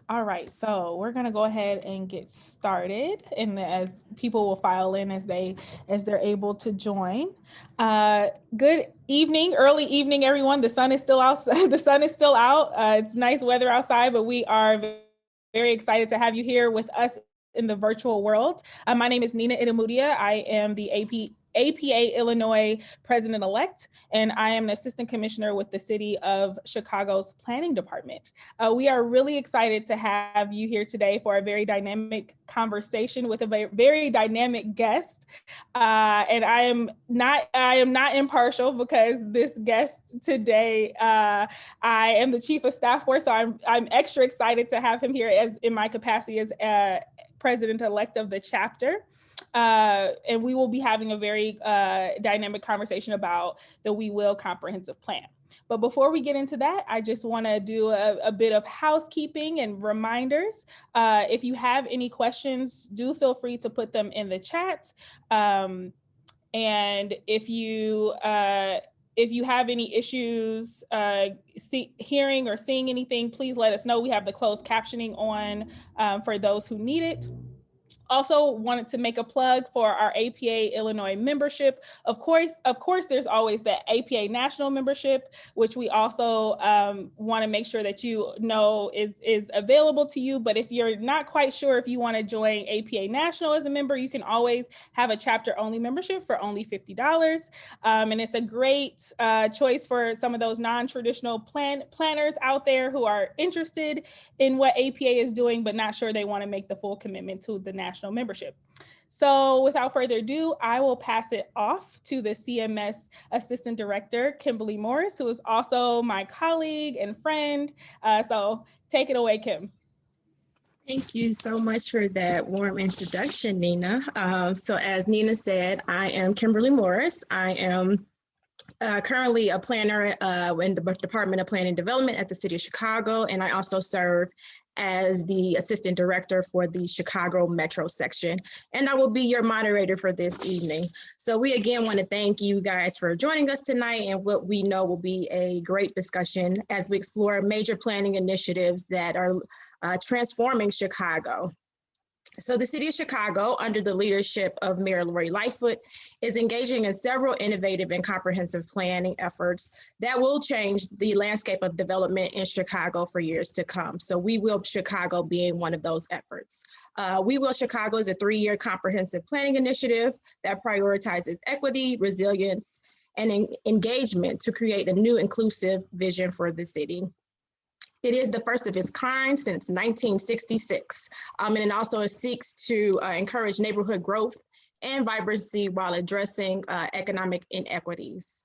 All right, so we're gonna go ahead and get started, and as people will file in as they're able to join. Good evening, early evening, everyone. The sun is still out. The sun is still out. It's nice weather outside, but we are very excited to have you here with us in the virtual world. My name is Nina Itamudia. I am the APA Illinois President-elect, and I am an Assistant Commissioner with the City of Chicago's Planning Department. We are really excited to have you here today for a very dynamic conversation with a very dynamic guest. And I am not impartial because this guest today, I am the Chief of Staff for, so I'm extra excited to have him here as in my capacity as President-elect of the chapter. And we will be having a very dynamic conversation about the We Will Comprehensive Plan. But before we get into that, I just want to do a bit of housekeeping and reminders. If you have any questions, do feel free to put them in the chat. And if you have any issues hearing or seeing anything, please let us know. We have the closed captioning on for those who need it. Also wanted to make a plug for our APA Illinois membership. Of course, there's always the APA national membership, which we also want to make sure that you know is available to you. But if you're not quite sure if you want to join APA national as a member, you can always have a chapter only membership for only $50. And it's a great choice for some of those non-traditional planners out there who are interested in what APA is doing, but not sure they want to make the full commitment to the national membership. So without further ado, I will pass it off to the CMS Assistant Director, Kimberly Morris, who is also my colleague and friend. So take it away, Kim. Thank you so much for that warm introduction, Nina. So as Nina said, I am Kimberly Morris. I am currently a planner in the Department of Planning and Development at the City of Chicago, and I also serve as the Assistant Director for the Chicago Metro section, and I will be your moderator for this evening. So we again want to thank you guys for joining us tonight and what we know will be a great discussion as we explore major planning initiatives that are transforming Chicago. So the City of Chicago, under the leadership of Mayor Lori Lightfoot, is engaging in several innovative and comprehensive planning efforts that will change the landscape of development in Chicago for years to come. So We Will Chicago being one of those efforts. We Will Chicago is a 3-year comprehensive planning initiative that prioritizes equity, resilience, and engagement to create a new inclusive vision for the city. It is the first of its kind since 1966, and it also seeks to encourage neighborhood growth and vibrancy while addressing economic inequities.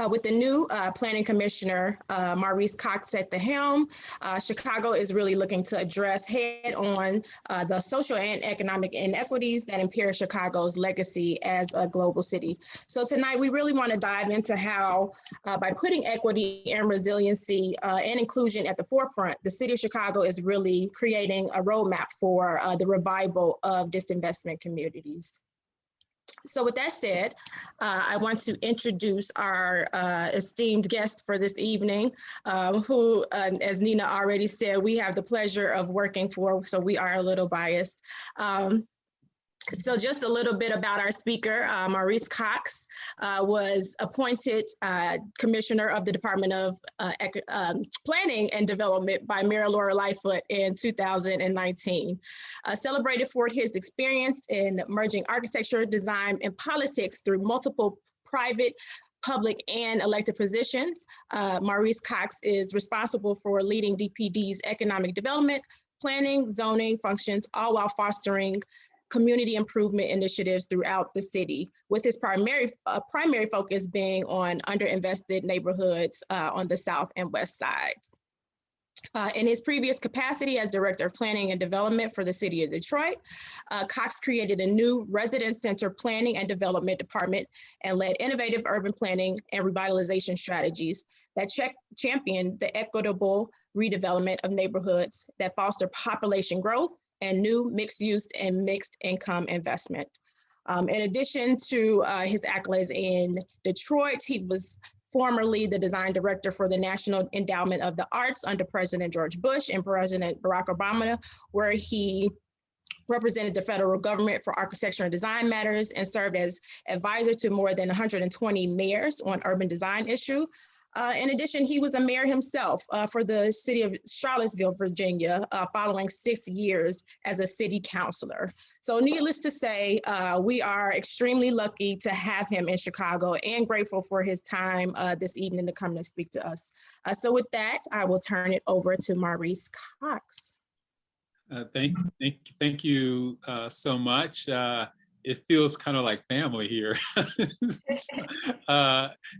With the new planning commissioner, Maurice Cox at the helm, Chicago is really looking to address head on the social and economic inequities that impair Chicago's legacy as a global city. So tonight we really want to dive into how by putting equity and resiliency and inclusion at the forefront, the City of Chicago is really creating a roadmap for the revival of disinvestment communities. So with that said, I want to introduce our esteemed guest for this evening, who, as Nina already said, we have the pleasure of working for, so we are a little biased. So just a little bit about our speaker, Maurice Cox was appointed Commissioner of the Department of Planning and Development by Mayor Lori Lightfoot in 2019. Celebrated for his experience in merging architecture, design, and politics through multiple private, public, and elected positions. Maurice Cox is responsible for leading DPD's economic development, planning, zoning functions, all while fostering community improvement initiatives throughout the city, with his primary focus being on underinvested neighborhoods on the south and west sides. In his previous capacity as Director of Planning and Development for the City of Detroit, Cox created a new resident center planning and development department and led innovative urban planning and revitalization strategies that championed the equitable redevelopment of neighborhoods that foster population growth and new mixed use and mixed income investment. In addition to his accolades in Detroit, he was formerly the design director for the National Endowment of the Arts under President George Bush and President Barack Obama, where he represented the federal government for architecture and design matters and served as advisor to more than 120 mayors on urban design issue. In addition, he was a mayor himself for the city of Charlottesville, Virginia, following 6 years as a city councilor. So needless to say, we are extremely lucky to have him in Chicago and grateful for his time this evening to come and speak to us. So with that, I will turn it over to Maurice Cox. Thank you so much. It feels kind of like family here.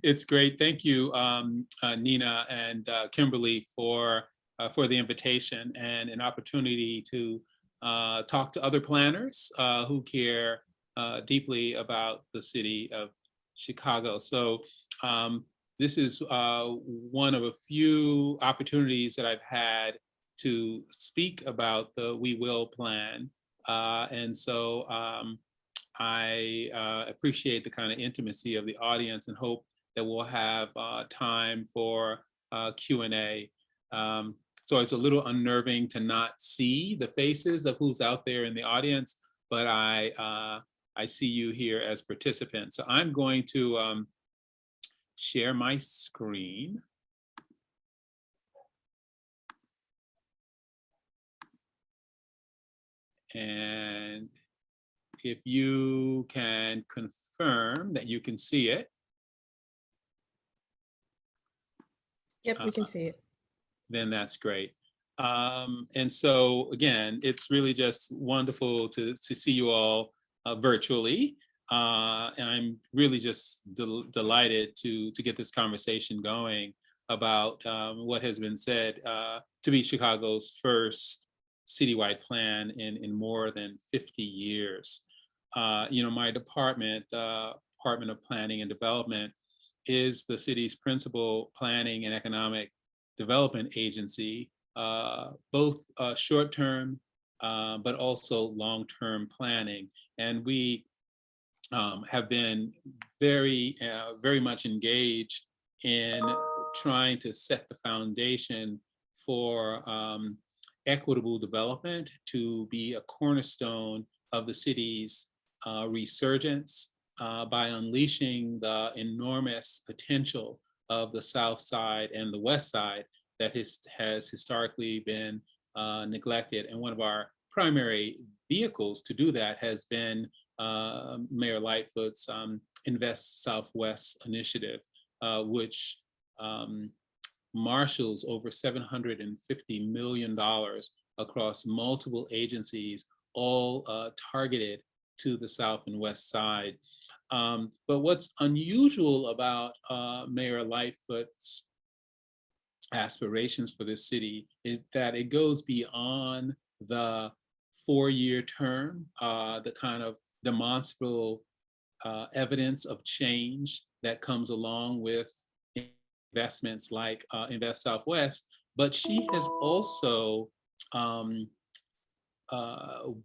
It's great. Thank you, Nina and Kimberly, for the invitation and an opportunity to talk to other planners who care deeply about the city of Chicago. So this is one of a few opportunities that I've had to speak about the We Will plan. And so I appreciate the kind of intimacy of the audience and hope that we'll have time for Q&A. So it's a little unnerving to not see the faces of who's out there in the audience, but I see you here as participants. So I'm going to share my screen. And if you can confirm that you can see it. Yep, we can see it. Then that's great. And so again, it's really just wonderful to see you all virtually. And I'm really just delighted to get this conversation going about what has been said to be Chicago's first citywide plan in more than 50 years. My department, the Department of Planning and Development, is the city's principal planning and economic development agency, both short-term, but also long-term planning. And we have been very much engaged in trying to set the foundation for equitable development to be a cornerstone of the city's resurgence by unleashing the enormous potential of the South Side and the West Side that has historically been neglected. And one of our primary vehicles to do that has been Mayor Lightfoot's Invest Southwest initiative, which marshals over $750 million across multiple agencies, all targeted to the South and West Side. But what's unusual about Mayor Lightfoot's aspirations for this city is that it goes beyond the 4-year term, the kind of demonstrable evidence of change that comes along with investments like Invest Southwest, but she has also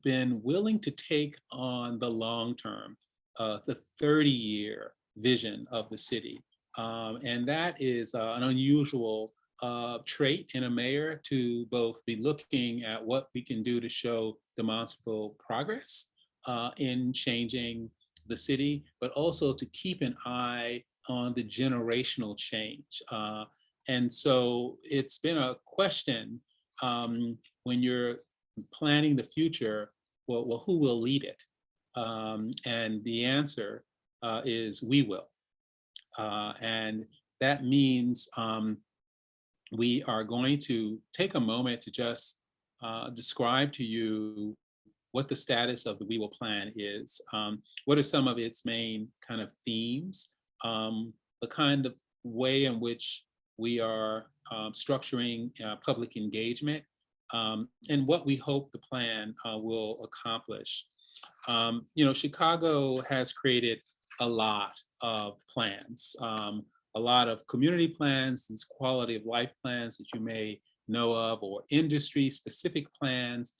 been willing to take on the long term, the 30-year vision of the city. And that is an unusual trait in a mayor, to both be looking at what we can do to show demonstrable progress in changing the city, but also to keep an eye on the generational change. And so it's been a question when you're planning the future, well, who will lead it? And the answer is we will. And that means we are going to take a moment to just describe to you what the status of the We Will plan is. What are some of its main kind of themes? The kind of way in which we are structuring public engagement, and what we hope the plan will accomplish. Chicago has created a lot of plans, a lot of community plans, these quality of life plans that you may know of, or industry specific plans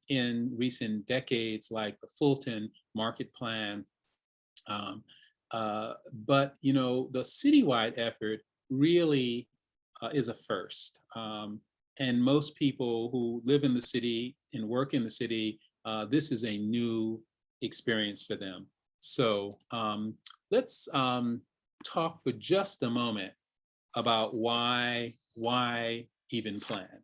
in recent decades, like the Fulton Market Plan, But the citywide effort really is a first. And most people who live in the city and work in the city, this is a new experience for them. So let's talk for just a moment about why even plan.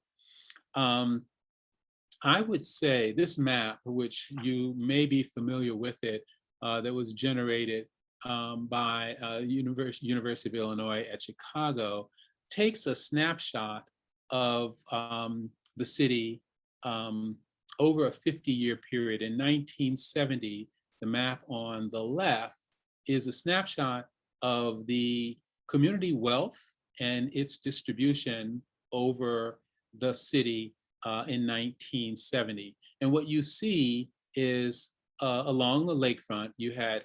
I would say this map, which you may be familiar with it, that was generated by University of Illinois at Chicago, takes a snapshot of the city over a 50-year period. In 1970, the map on the left is a snapshot of the community wealth and its distribution over the city in 1970. And what you see is along the lakefront, you had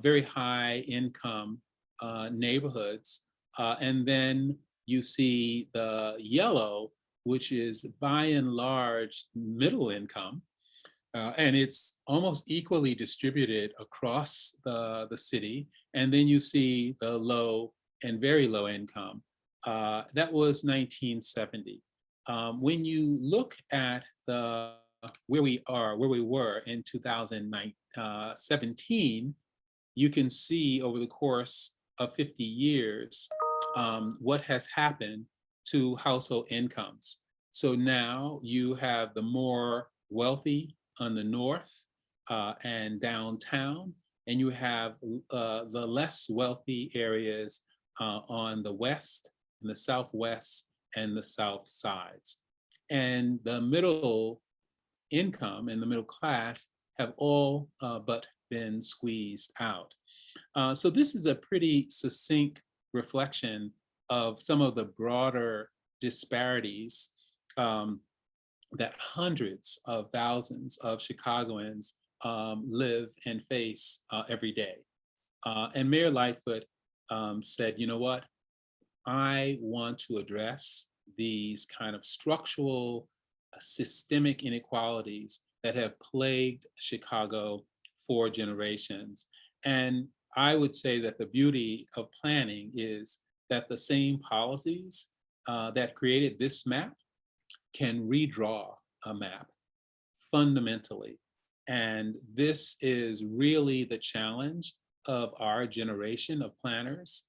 very high income neighborhoods. And then you see the yellow, which is by and large middle income. And it's almost equally distributed across the city. And then you see the low and very low income. That was 1970. When you look at where we were in 2017, you can see over the course of 50 years what has happened to household incomes. So now you have the more wealthy on the north and downtown, and you have the less wealthy areas on the west and the southwest and the south sides. And the middle income and the middle class have all but been squeezed out. So this is a pretty succinct reflection of some of the broader disparities that hundreds of thousands of Chicagoans live and face every day. And Mayor Lightfoot said, you know what? I want to address these kind of structural, systemic inequalities that have plagued Chicago for generations. And I would say that the beauty of planning is that the same policies that created this map can redraw a map fundamentally. And this is really the challenge of our generation of planners,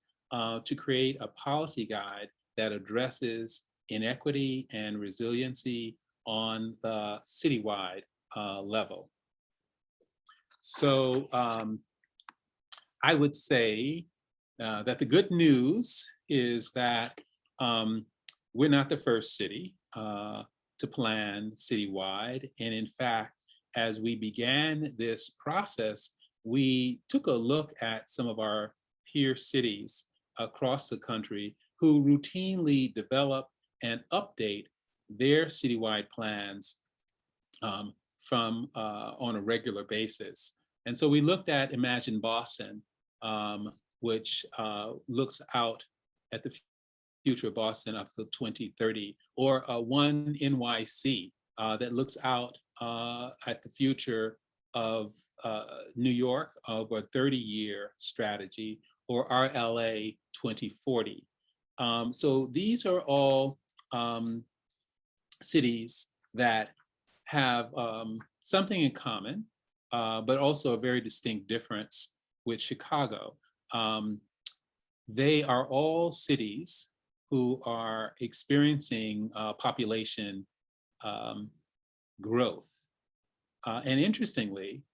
to create a policy guide that addresses inequity and resiliency on the citywide level. So I would say that the good news is that we're not the first city to plan citywide. And in fact, as we began this process, we took a look at some of our peer cities across the country who routinely develop and update their citywide plans from on a regular basis. And so we looked at Imagine Boston, which looks out at the future of Boston up to 2030, or One NYC that looks out at the future of New York over a 30-year strategy, or RLA 2040. So these are all cities that have something in common, but also a very distinct difference with Chicago. They are all cities who are experiencing population growth. And interestingly,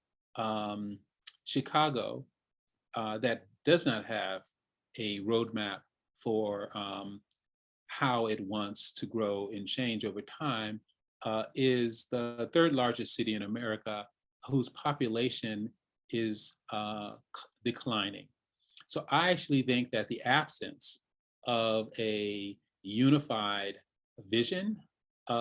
Chicago, that does not have a roadmap for how it wants to grow and change over time, is the third largest city in America whose population is declining. So I actually think that the absence of a unified vision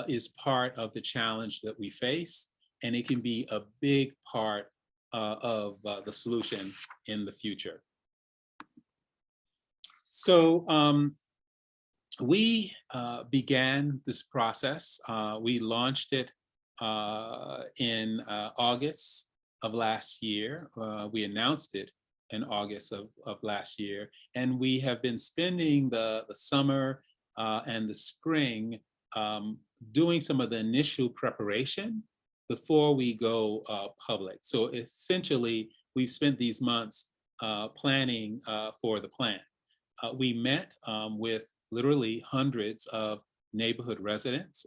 is part of the challenge that we face, and it can be a big part of the solution in the future. So we began this process. We launched it in August of last year. We announced it in August of last year. And we have been spending the summer and the spring doing some of the initial preparation before we go public. So essentially, we've spent these months planning for the plan. We met with literally hundreds of neighborhood residents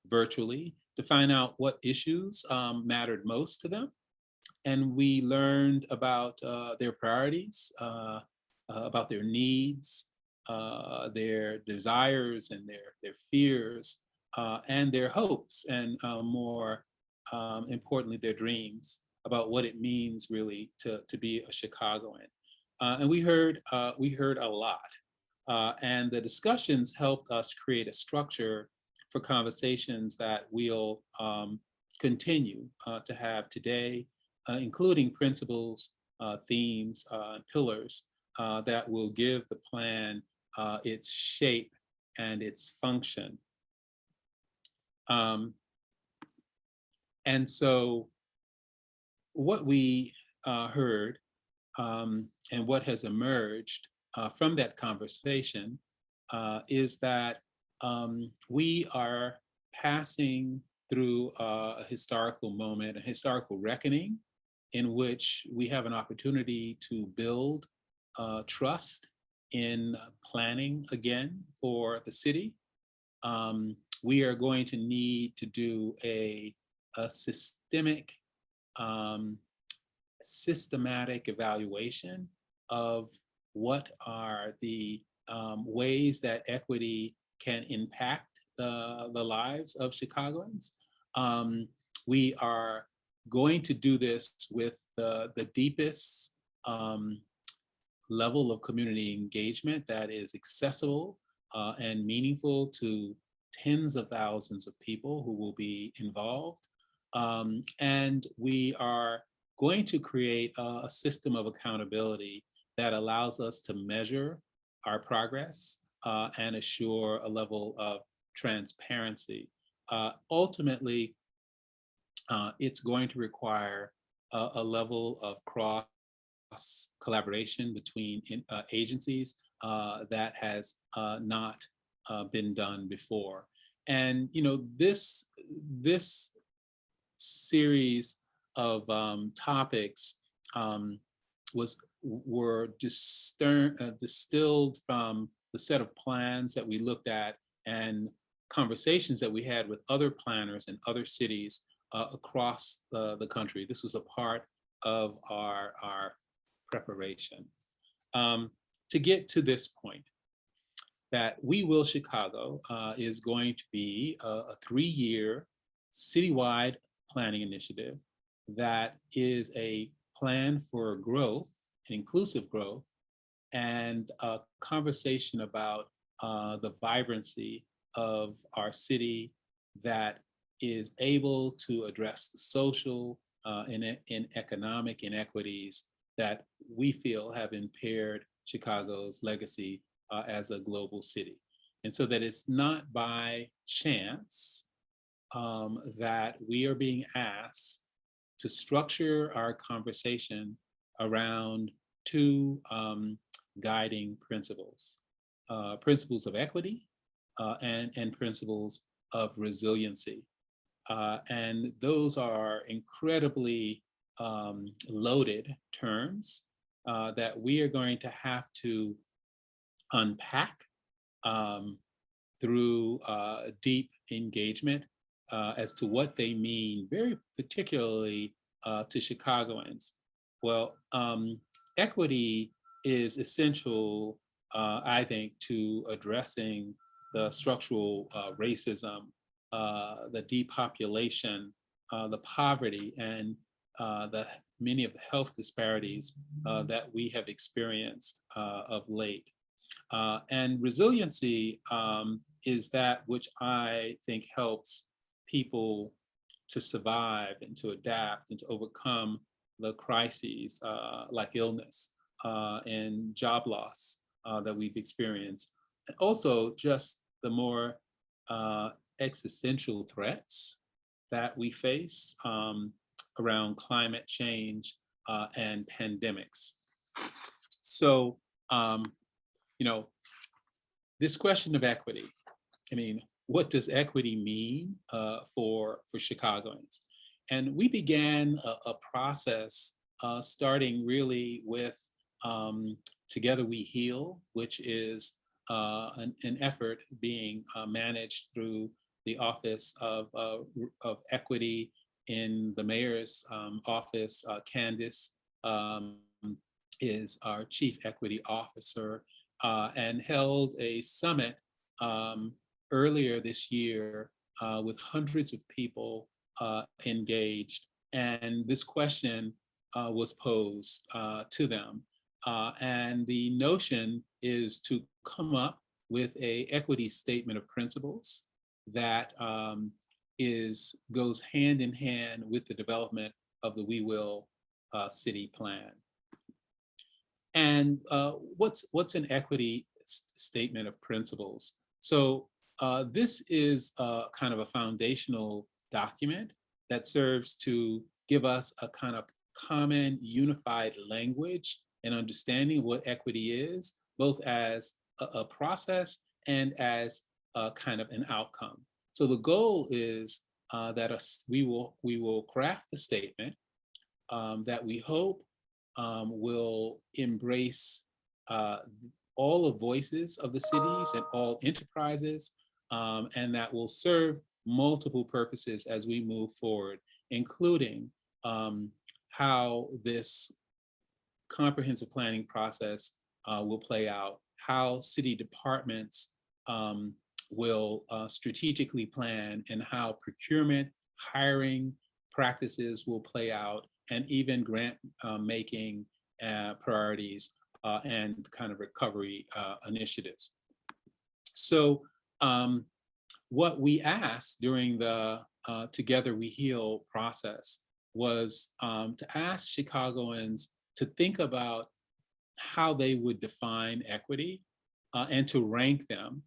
virtually to find out what issues mattered most to them. And we learned about their priorities, about their needs, their desires and their fears, and their hopes, and more importantly, their dreams about what it means really to be a Chicagoan. And we heard a lot. And the discussions helped us create a structure for conversations that we'll continue to have today, including principles, themes, and pillars that will give the plan its shape and its function. And so what we heard and what has emerged from that conversation is that we are passing through a historical moment, a historical reckoning, in which we have an opportunity to build trust in planning again for the city. We are going to need to do a systematic evaluation of what are the ways that equity can impact the lives of Chicagoans. We are going to do this with the deepest level of community engagement that is accessible and meaningful to tens of thousands of people who will be involved. And we are going to create a system of accountability that allows us to measure our progress and assure a level of transparency. Ultimately, it's going to require a level of cross collaboration between agencies that has not been done before. And this series of topics were distilled from the set of plans that we looked at and conversations that we had with other planners in other cities across the country. This was a part of our preparation. To get to this point, that We Will Chicago is going to be a 3-year citywide planning initiative that is a plan for growth, inclusive growth, and a conversation about the vibrancy of our city that is able to address the social and economic inequities that we feel have impaired Chicago's legacy as a global city. And so that it's not by chance that we are being asked to structure our conversation around 2 guiding principles, principles of equity and principles of resiliency. And those are incredibly loaded terms that we are going to have to unpack through deep engagement as to what they mean, very particularly to Chicagoans. Well, equity is essential, I think, to addressing the structural racism, the depopulation, the poverty, and many of the health disparities that we have experienced of late. And resiliency is that which I think helps people to survive and to adapt and to overcome the crises like illness and job loss that we've experienced. And also just the more existential threats that we face around climate change and pandemics. So, you know, this question of equity, I mean, what does equity mean for Chicagoans? And we began a process starting really with Together We Heal, which is an effort being managed through the Office of Equity in the mayor's office. Candace is our chief equity officer, and held a summit earlier this year with hundreds of people engaged. And this question was posed to them. And the notion is to come up with a equity statement of principles that goes hand in hand with the development of the We Will city plan. And what's an equity statement of principles? So this is kind of a foundational document that serves to give us a kind of common unified language and understanding of what equity is, both as a process and as a kind of an outcome. So the goal is that we will craft a statement that we hope will embrace all the voices of the cities and all enterprises, and that will serve multiple purposes as we move forward, including how this comprehensive planning process will play out, how city departments will strategically plan, and how procurement, hiring practices will play out, and even grant making priorities and kind of recovery initiatives. So what we asked during the Together We Heal process was to ask Chicagoans to think about how they would define equity and to rank them,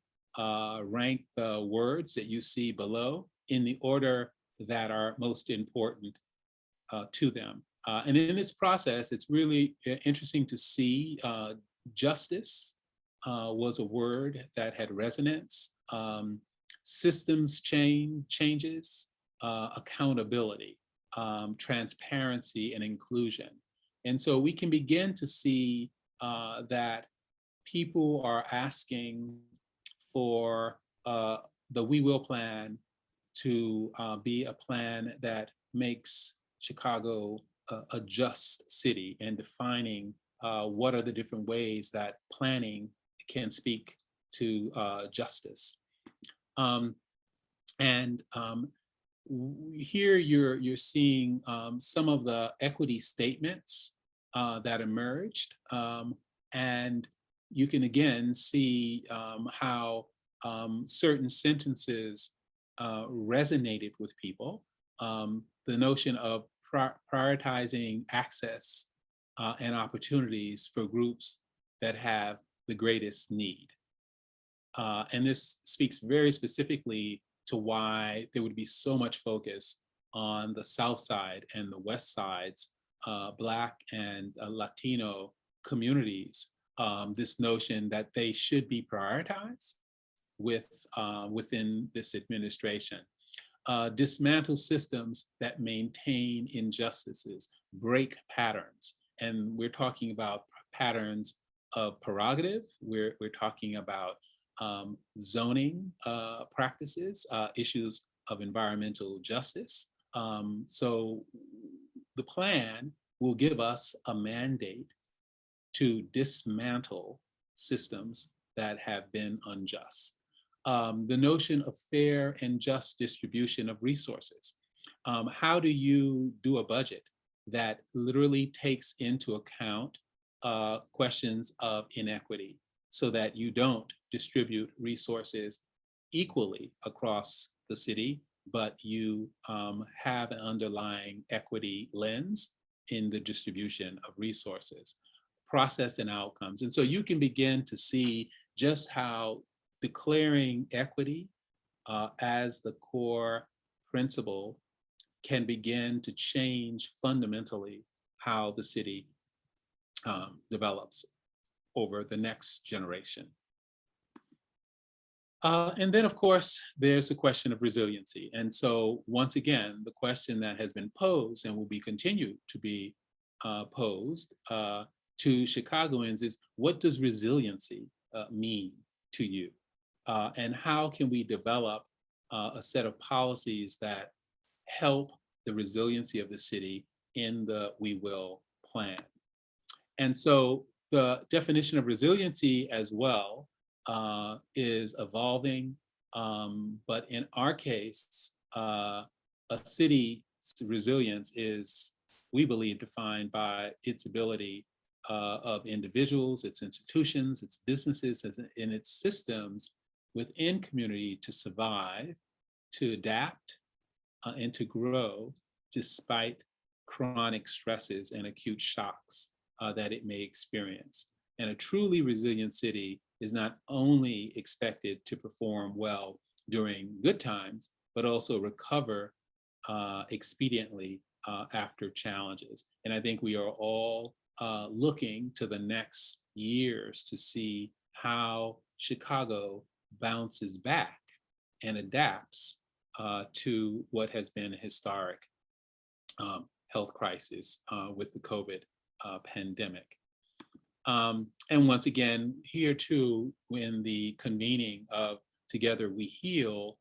rank the words that you see below in the order that are most important to them. And in this process, it's really interesting to see justice was a word that had resonance, systems changes, accountability, transparency, and inclusion. And so we can begin to see that people are asking for the We Will plan to be a plan that makes Chicago a just city, and defining what are the different ways that planning can speak to justice. Here you're seeing some of the equity statements that emerged, and you can again see how certain sentences resonated with people. The notion of prioritizing access and opportunities for groups that have the greatest need. And this speaks very specifically to why there would be so much focus on the South Side and the West Side's Black and Latino communities. This notion that they should be prioritized within this administration. Dismantle systems that maintain injustices, break patterns. And we're talking about patterns of prerogative. We're talking about zoning practices, issues of environmental justice. So the plan will give us a mandate to dismantle systems that have been unjust. The notion of fair and just distribution of resources. How do you do a budget that literally takes into account questions of inequity so that you don't distribute resources equally across the city, but you have an underlying equity lens in the distribution of resources, process and outcomes. And so you can begin to see just how declaring equity as the core principle can begin to change fundamentally how the city develops over the next generation. And then, of course, there's the question of resiliency. And so, once again, the question that has been posed and will be continued to be posed to Chicagoans is, what does resiliency mean to you? And how can we develop a set of policies that help the resiliency of the city in the We Will plan? And so the definition of resiliency as well is evolving, but in our case, a city's resilience is, we believe, defined by its ability of individuals, its institutions, its businesses, and its systems within community to survive, to adapt, and to grow despite chronic stresses and acute shocks that it may experience. And a truly resilient city is not only expected to perform well during good times, but also recover expediently after challenges. And I think we are all looking to the next years to see how Chicago bounces back and adapts to what has been a historic health crisis with the COVID pandemic. And once again, here too, when the convening of Together We Heal,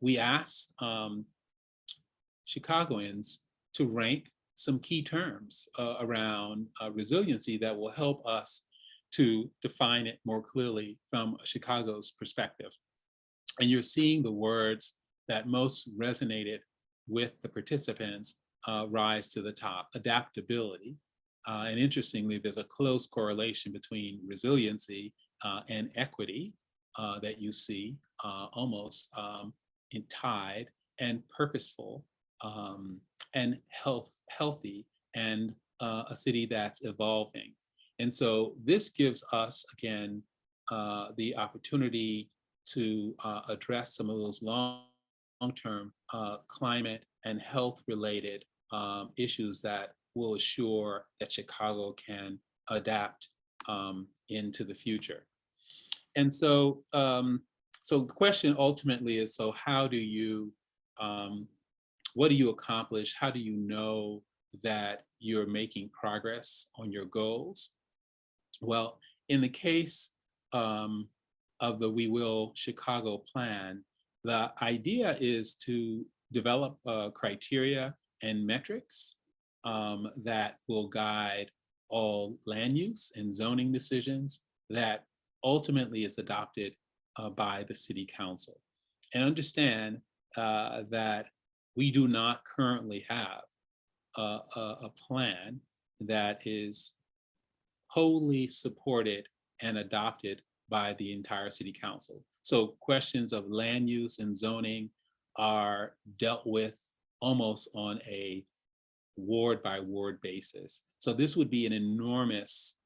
we asked Chicagoans to rank some key terms around resiliency that will help us to define it more clearly from Chicago's perspective. And you're seeing the words that most resonated with the participants rise to the top: adaptability. And interestingly, there's a close correlation between resiliency and equity that you see almost in tied, and purposeful, and healthy, and a city that's evolving. And so this gives us, again, the opportunity to address some of those long-term climate and health-related issues that will assure that Chicago can adapt into the future. And so, so the question ultimately is, so how do you, what do you accomplish? How do you know that you're making progress on your goals? Well, in the case of the We Will Chicago plan, the idea is to develop criteria and metrics that will guide all land use and zoning decisions that ultimately is adopted by the city council. And understand that we do not currently have a plan that is wholly supported and adopted by the entire city council. So questions of land use and zoning are dealt with almost on a ward by ward basis. So this would be an enormous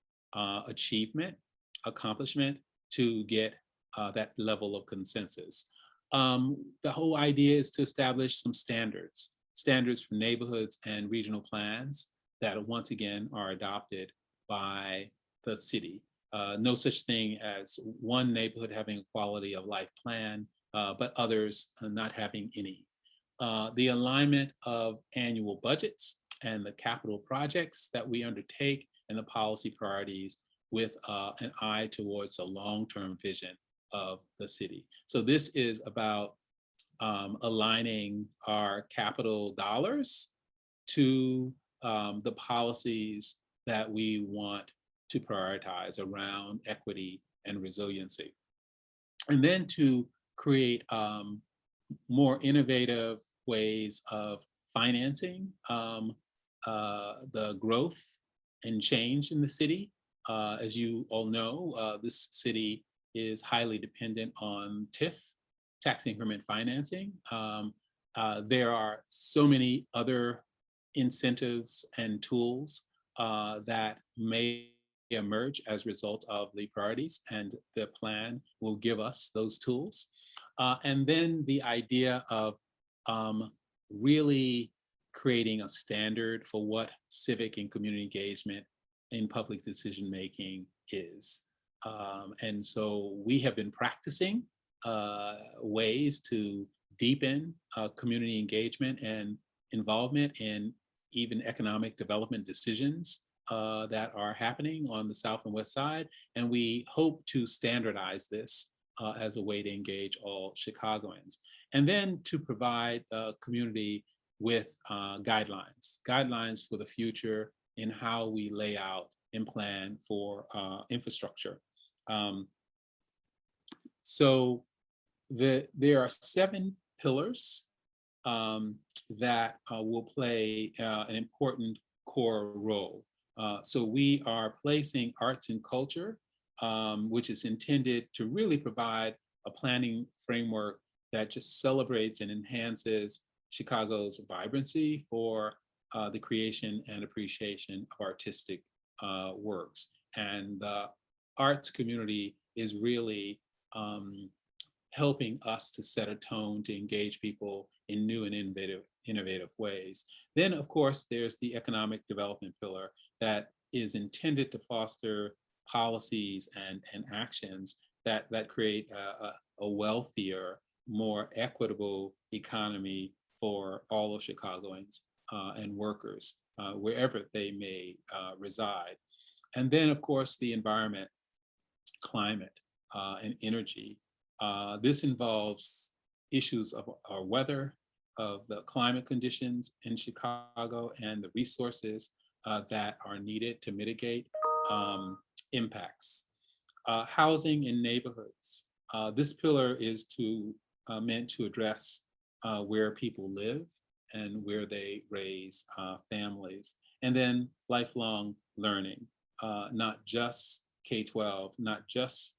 accomplishment to get that level of consensus. The whole idea is to establish some standards for neighborhoods and regional plans that once again are adopted by the city. No such thing as one neighborhood having a quality of life plan, but others not having any. The alignment of annual budgets and the capital projects that we undertake and the policy priorities with an eye towards the long-term vision of the city. So this is about aligning our capital dollars to the policies that we want to prioritize around equity and resiliency. And then to create more innovative ways of financing the growth and change in the city. As you all know, this city is highly dependent on TIF, tax increment financing. There are so many other incentives and tools that may emerge as a result of the priorities, and the plan will give us those tools. And then the idea of really creating a standard for what civic and community engagement in public decision-making is. And so we have been practicing ways to deepen community engagement and involvement in even economic development decisions that are happening on the South and West Side. And we hope to standardize this as a way to engage all Chicagoans. And then to provide the community with guidelines for the future in how we lay out and plan for infrastructure. So there are 7 pillars that will play an important core role. So we are placing arts and culture, which is intended to really provide a planning framework that just celebrates and enhances Chicago's vibrancy for the creation and appreciation of artistic works. And the arts community is really helping us to set a tone to engage people in new and innovative ways. Then, of course, there's the economic development pillar that is intended to foster policies and actions that create a wealthier, more equitable economy for all of Chicagoans and workers, wherever they may reside. And then, of course, the environment, climate, and energy. This involves issues of our weather, of the climate conditions in Chicago, and the resources that are needed to mitigate impacts. Housing in neighborhoods. This pillar is meant to address where people live and where they raise families. And then lifelong learning, not just K-12, not just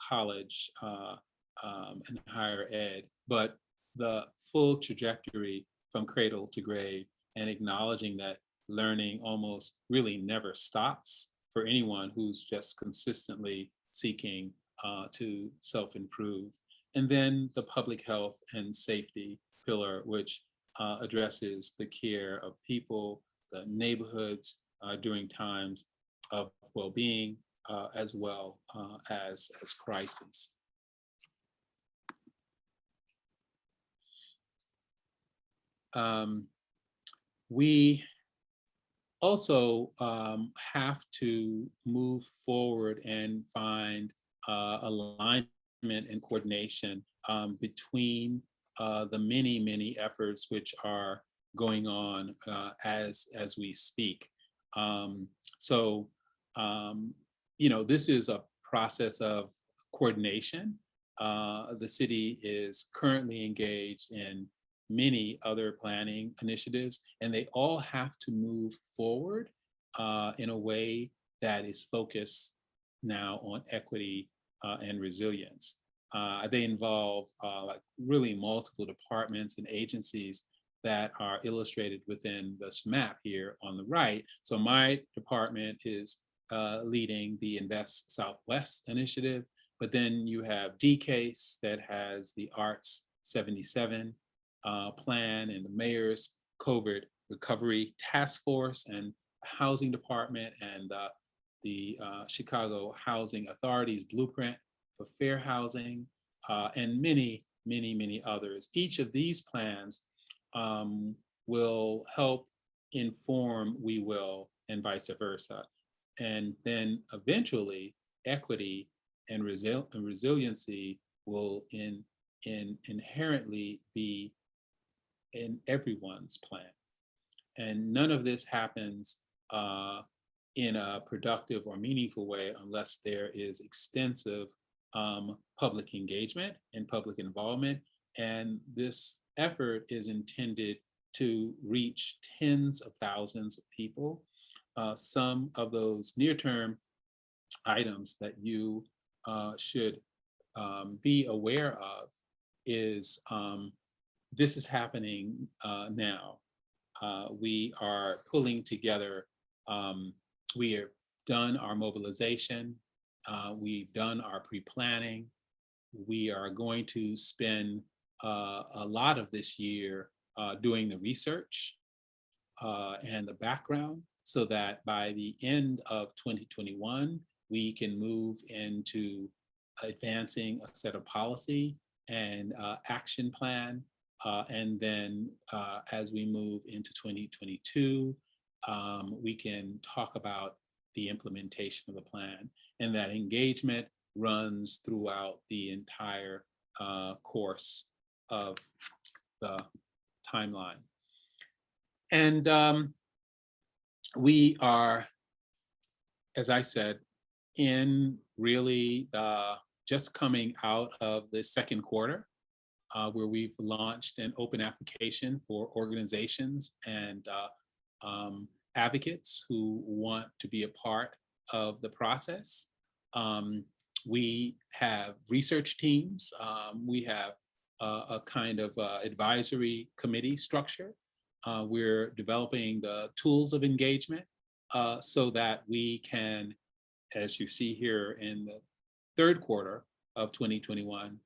college and higher ed, but the full trajectory from cradle to grave, and acknowledging that learning almost really never stops for anyone who's just consistently seeking to self-improve. And then the public health and safety pillar, which addresses the care of people, the neighborhoods during times of well-being, as well as crisis. We also have to move forward and find alignment and coordination between the many efforts which are going on as we speak. This is a process of coordination. The city is currently engaged in many other planning initiatives, and they all have to move forward in a way that is focused now on equity and resilience. They involve like really multiple departments and agencies that are illustrated within this map here on the right. So my department is leading the Invest Southwest initiative, but then you have DCASE that has the Arts 77 plan, and the mayor's COVID recovery task force, and housing department, and the Chicago Housing Authority's blueprint for fair housing, and many others. Each of these plans will help inform We Will, and vice versa. And then eventually equity and resiliency will inherently be in everyone's plan. And none of this happens in a productive or meaningful way unless there is extensive public engagement and public involvement. And this effort is intended to reach tens of thousands of people. Some of those near-term items that you should be aware of is this is happening now. We are pulling together, we have done our mobilization, we've done our pre-planning. We are going to spend a lot of this year doing the research and the background, so that by the end of 2021, we can move into advancing a set of policy and action plan. And then as we move into 2022, we can talk about the implementation of the plan. And that engagement runs throughout the entire course of the timeline. And we are, as I said, in really just coming out of the second quarter, where we've launched an open application for organizations and advocates who want to be a part of the process. We have research teams. We have a kind of advisory committee structure. We're developing the tools of engagement so that we can, as you see here in the third quarter of 2021,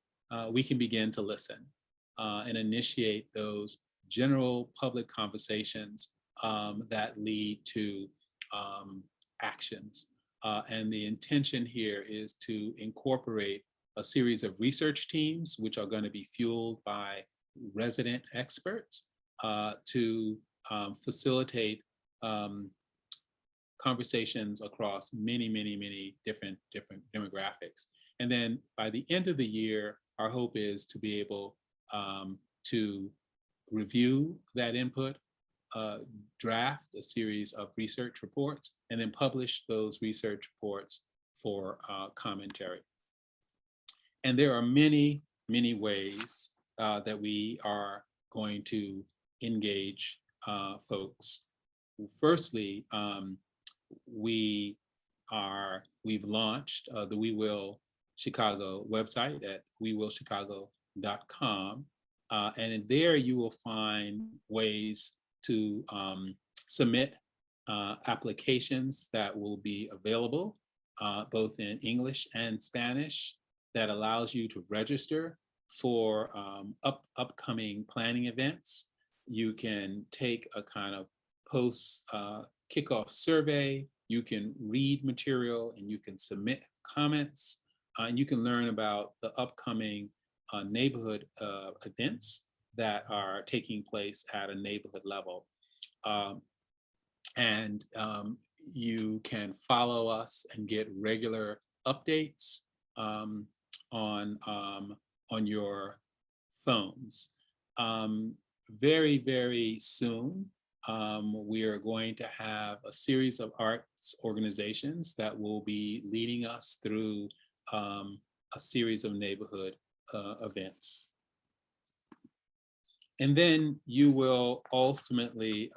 we can begin to listen and initiate those general public conversations that lead to actions. And the intention here is to incorporate a series of research teams, which are going to be fueled by resident experts to facilitate conversations across many different demographics. And then by the end of the year, our hope is to be able to review that input, draft a series of research reports, and then publish those research reports for commentary. And there are many ways that we are going to engage folks. Firstly, we've launched the We Will Chicago website at wewillchicago.com. And in there you will find ways to submit applications that will be available both in English and Spanish, that allows you to register for upcoming planning events. You can take a kind of post kickoff survey, you can read material, and you can submit comments, and you can learn about the upcoming neighborhood events that are taking place at a neighborhood level. And you can follow us and get regular updates on your phones. Very soon, we are going to have a series of arts organizations that will be leading us through a series of neighborhood events. And then you will ultimately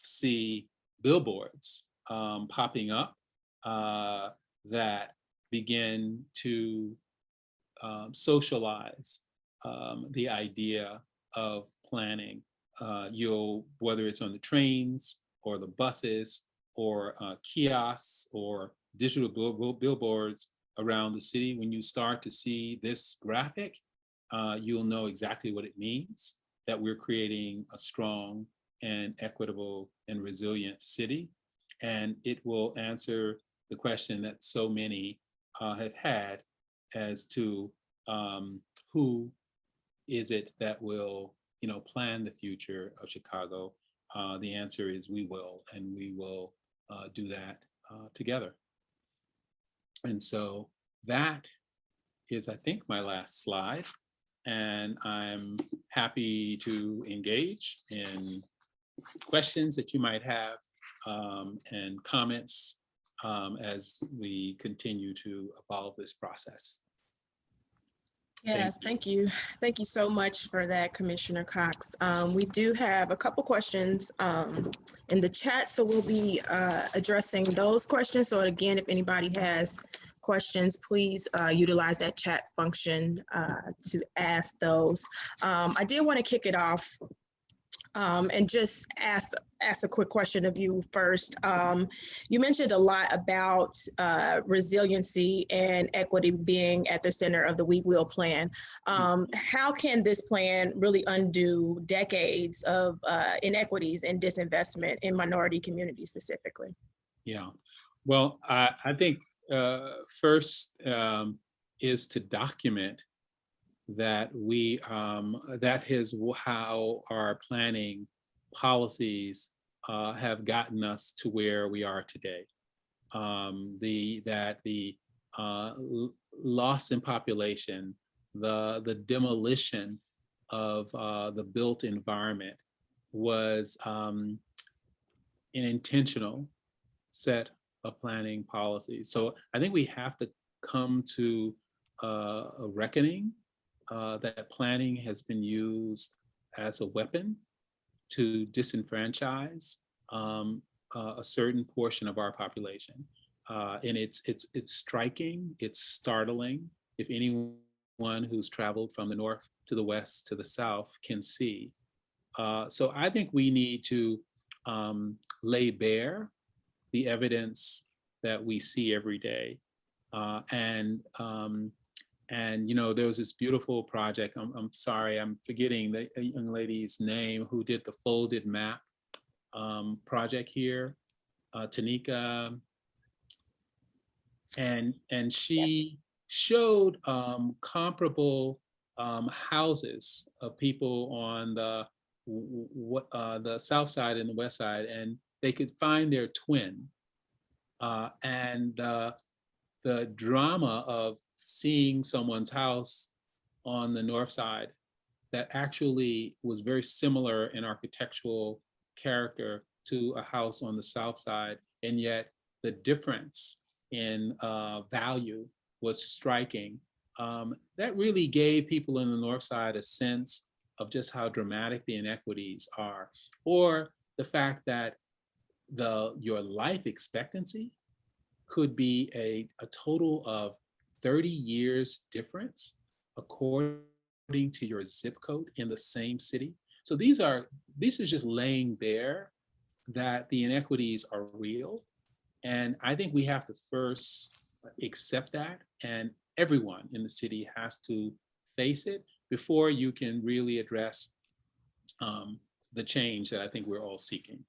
see billboards popping up that begin to socialize the idea of planning. Whether it's on the trains or the buses or kiosks or digital billboards around the city, when you start to see this graphic, you'll know exactly what it means, that we're creating a strong and equitable and resilient city. And it will answer the question that so many have had as to who is it that will plan the future of Chicago. The answer is we will, and we will do that together. And so that is, I think, my last slide. And I'm happy to engage in questions that you might have and comments as we continue to evolve this process. Yes, thank you. Thank you so much for that, Commissioner Cox. We do have a couple questions in the chat, so we'll be addressing those questions. So again, if anybody has questions, please utilize that chat function to ask those. I did want to kick it off And just ask a quick question of you first. You mentioned a lot about resiliency and equity being at the center of the We Will plan. How can this plan really undo decades of inequities and disinvestment in minority communities specifically? Yeah, well, I think first is to document that that is how our planning policies have gotten us to where we are today. The loss in population, the demolition of the built environment was an intentional set of planning policies. So I think we have to come to a reckoning that planning has been used as a weapon to disenfranchise a certain portion of our population. And it's striking, it's startling. If anyone who's traveled from the north to the west to the south can see. So I think we need to lay bare the evidence that we see every day. And you know, there was this beautiful project. I'm sorry, I'm forgetting the young lady's name who did the folded map project here, Tanika, and she showed comparable houses of people on the south side and the west side, and they could find their twin. And the drama of seeing someone's house on the north side that actually was very similar in architectural character to a house on the south side, and yet the difference in value was striking. That really gave people in the north side a sense of just how dramatic the inequities are, or the fact that your life expectancy could be a total of 30 years difference according to your zip code in the same city. So these are just laying bare that the inequities are real. And I think we have to first accept that, and everyone in the city has to face it before you can really address the change that I think we're all seeking.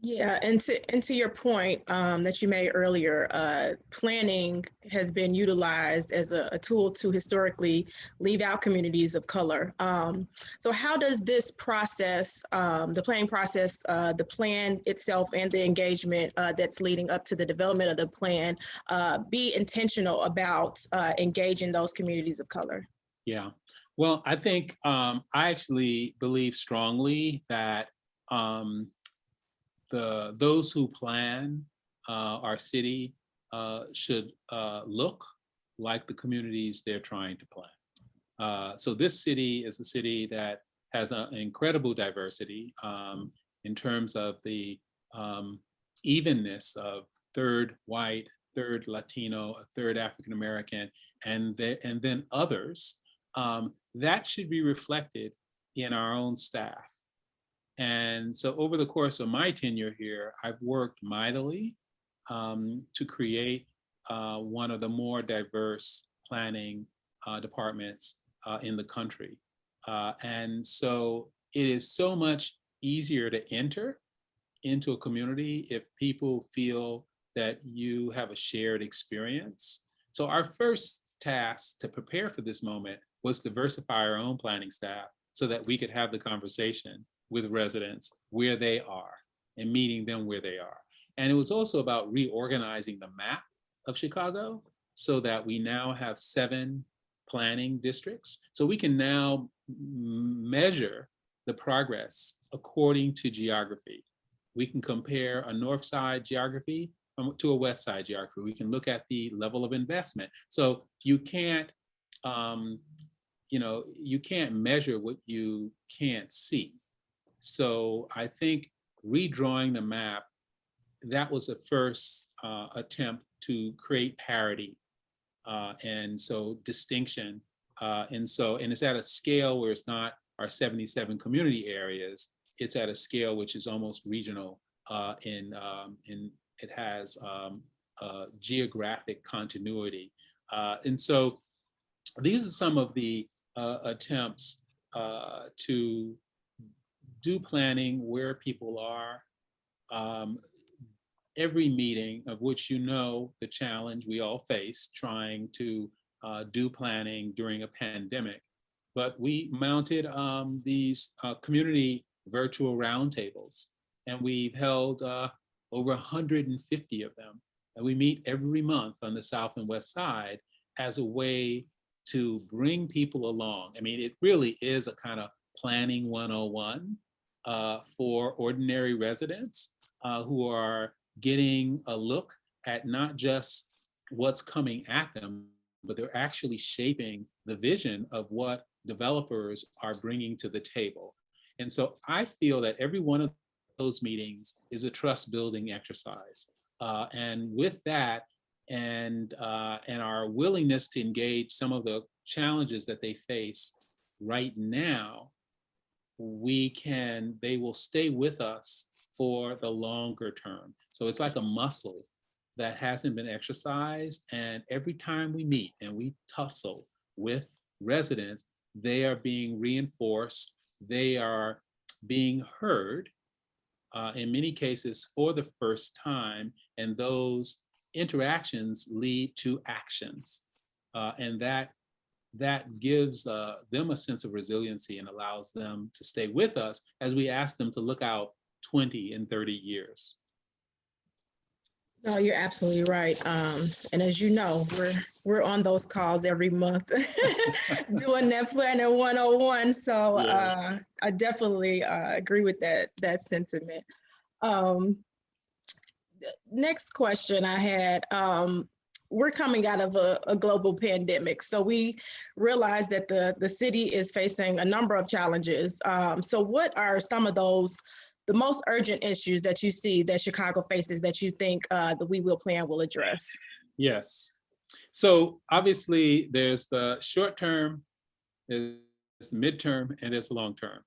Yeah, and to your point that you made earlier, planning has been utilized as a tool to historically leave out communities of color. So how does this process, the planning process, the plan itself and the engagement that's leading up to the development of the plan, be intentional about engaging those communities of color? Yeah, well, I think I actually believe strongly that those who plan our city should look like the communities they're trying to plan. So this city is a city that has an incredible diversity in terms of the evenness of third white, third Latino, a third African American, and then others. That should be reflected in our own staff. And so over the course of my tenure here, I've worked mightily to create one of the more diverse planning departments in the country. And so it is so much easier to enter into a community if people feel that you have a shared experience. So our first task to prepare for this moment was diversify our own planning staff so that we could have the conversation with residents where they are and meeting them where they are. And it was also about reorganizing the map of Chicago so that we now have 7 planning districts. So we can now measure the progress according to geography. We can compare a north side geography to a west side geography. We can look at the level of investment. So you can't, you can't measure what you can't see. So I think redrawing the map, that was the first attempt to create parity and so distinction. And it's at a scale where it's not our 77 community areas, it's at a scale which is almost regional in it has geographic continuity. And so these are some of the attempts to do planning where people are. Every meeting of which you know the challenge we all face trying to do planning during a pandemic. But we mounted these community virtual roundtables, and we've held over 150 of them. And we meet every month on the South and West Side as a way to bring people along. I mean, it really is a kind of planning 101 for ordinary residents who are getting a look at not just what's coming at them, but they're actually shaping the vision of what developers are bringing to the table. And so I feel that every one of those meetings is a trust building exercise. And with that, and our willingness to engage some of the challenges that they face right now, they will stay with us for the longer term. So it's like a muscle that hasn't been exercised. And every time we meet and we tussle with residents, they are being reinforced, they are being heard, in many cases for the first time, and those interactions lead to actions. And that gives them a sense of resiliency and allows them to stay with us as we ask them to look out 20 and 30 years. No, you're absolutely right. And as you know, we're on those calls every month doing that planning 101. So Yeah. I definitely agree with that sentiment. Next question I had, we're coming out of a global pandemic. So we realize that the city is facing a number of challenges. So what are some of those, the most urgent issues that you see that Chicago faces that you think the We Will plan will address? Yes. So obviously there's the short term, there's midterm, and there's the long term.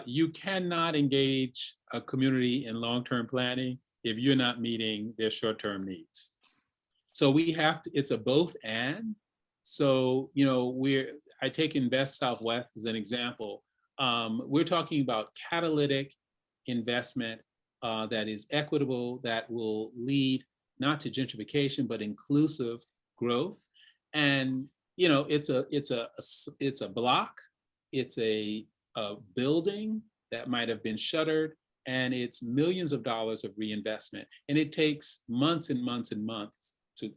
You cannot engage a community in long-term planning if you're not meeting their short-term needs. So we have to, it's a both and. So, you know, I take Invest Southwest as an example. We're talking about catalytic investment that is equitable, that will lead not to gentrification, but inclusive growth. And, you know, it's a block, it's a building that might have been shuttered, and it's millions of dollars of reinvestment. And it takes months and months and months to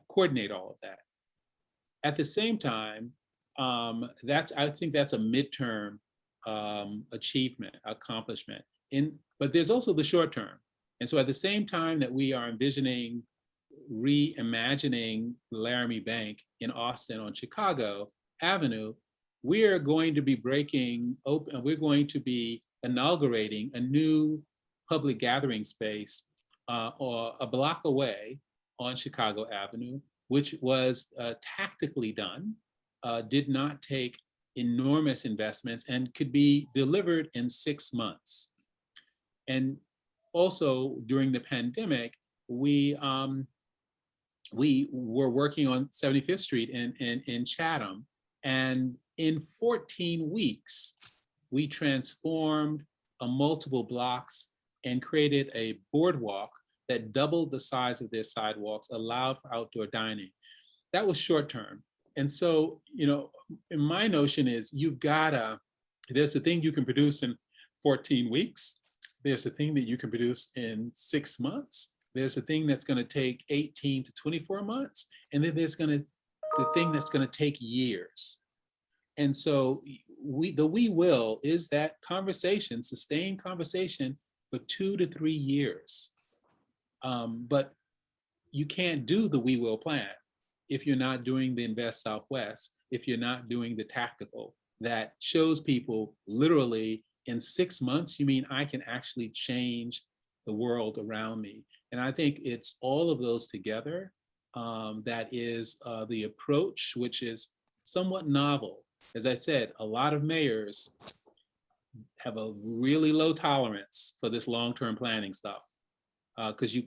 coordinate all of that. At the same time, I think that's a midterm achievement, accomplishment. But there's also the short term. And so at the same time that we are envisioning reimagining Laramie Bank in Austin on Chicago Avenue, we're going to be we're going to be inaugurating a new public gathering space or a block away on Chicago Avenue, which was tactically done, did not take enormous investments, and could be delivered in 6 months. And also during the pandemic, we were working on 75th Street in Chatham, and in 14 weeks, we transformed multiple blocks and created a boardwalk that doubled the size of their sidewalks, allowed for outdoor dining. That was short term. And so, you know, my notion is there's a thing you can produce in 14 weeks. There's a thing that you can produce in 6 months. There's a thing that's going to take 18 to 24 months. And then there's the thing that's going to take years. And so the we will is that conversation, sustained conversation for 2 to 3 years. But you can't do the we will plan if you're not doing the Invest Southwest, if you're not doing the tactical that shows people literally in 6 months, you mean I can actually change the world around me. And I think it's all of those together that is the approach, which is somewhat novel as I said, a lot of mayors have a really low tolerance for this long-term planning stuff, because you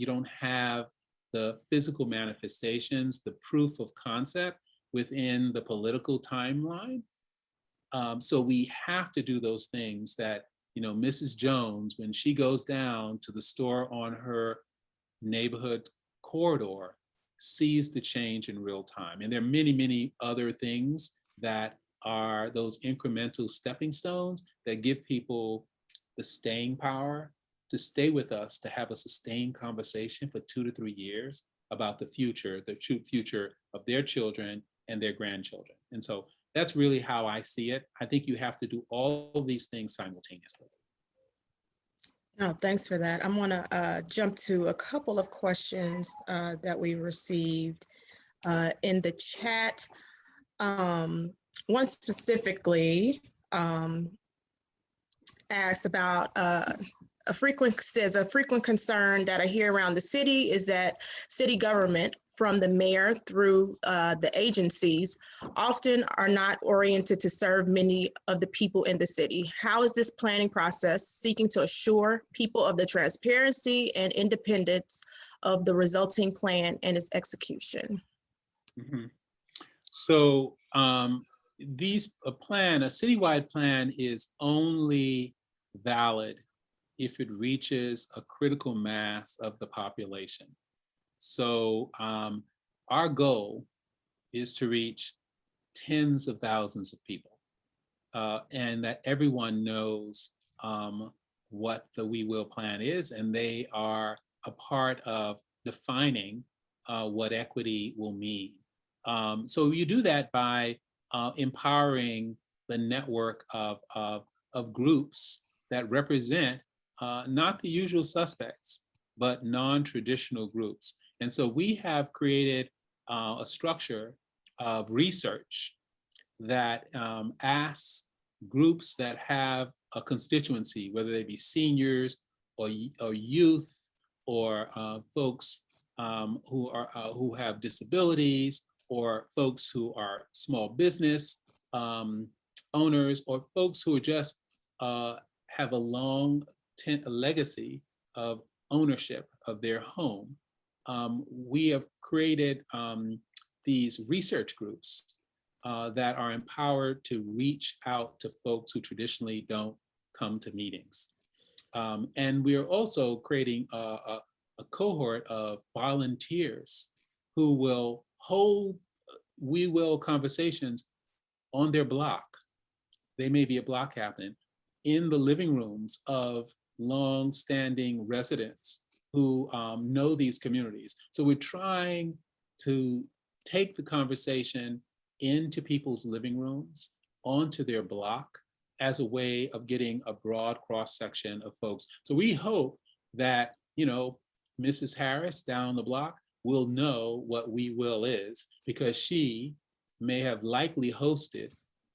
don't have the physical manifestations, the proof of concept within the political timeline. So we have to do those things that, Mrs. Jones, when she goes down to the store on her neighborhood corridor, sees the change in real time. And there are many, many other things that are those incremental stepping stones that give people the staying power to stay with us, to have a sustained conversation for 2 to 3 years about the true future of their children and their grandchildren. And so that's really how I see it. I think you have to do all of these things simultaneously. Oh, thanks for that. I'm going to jump to a couple of questions that we received in the chat. One specifically asked about a frequent concern that I hear around the city is that city government, from the mayor through the agencies, often are not oriented to serve many of the people in the city. How is this planning process seeking to assure people of the transparency and independence of the resulting plan and its execution? Mm-hmm. So a citywide plan is only valid if it reaches a critical mass of the population. So our goal is to reach tens of thousands of people, and that everyone knows what the We Will plan is, and they are a part of defining what equity will mean. So you do that by empowering the network of groups that represent not the usual suspects, but non-traditional groups. And so we have created a structure of research that asks groups that have a constituency, whether they be seniors or youth or folks who have disabilities, or folks who are small business owners, or folks who are just have a long legacy of ownership of their home. We have created these research groups that are empowered to reach out to folks who traditionally don't come to meetings. And we are also creating a cohort of volunteers who will hold We Will conversations on their block. They may be a block captain in the living rooms of long-standing residents who know these communities. So we're trying to take the conversation into people's living rooms, onto their block, as a way of getting a broad cross-section of folks. So we hope that, Mrs. Harris down the block will know what We Will is, because she may have likely hosted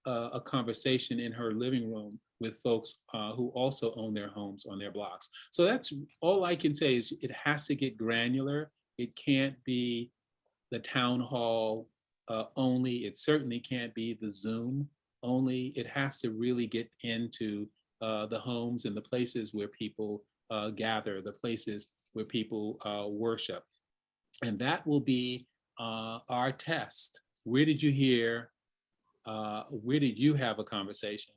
a conversation in her living room with folks who also own their homes on their blocks. So that's all I can say, is it has to get granular. It can't be the town hall only. It certainly can't be the Zoom only. It has to really get into the homes and the places where people gather, the places where people worship. And that will be our test. Where did you hear, where did you have a conversation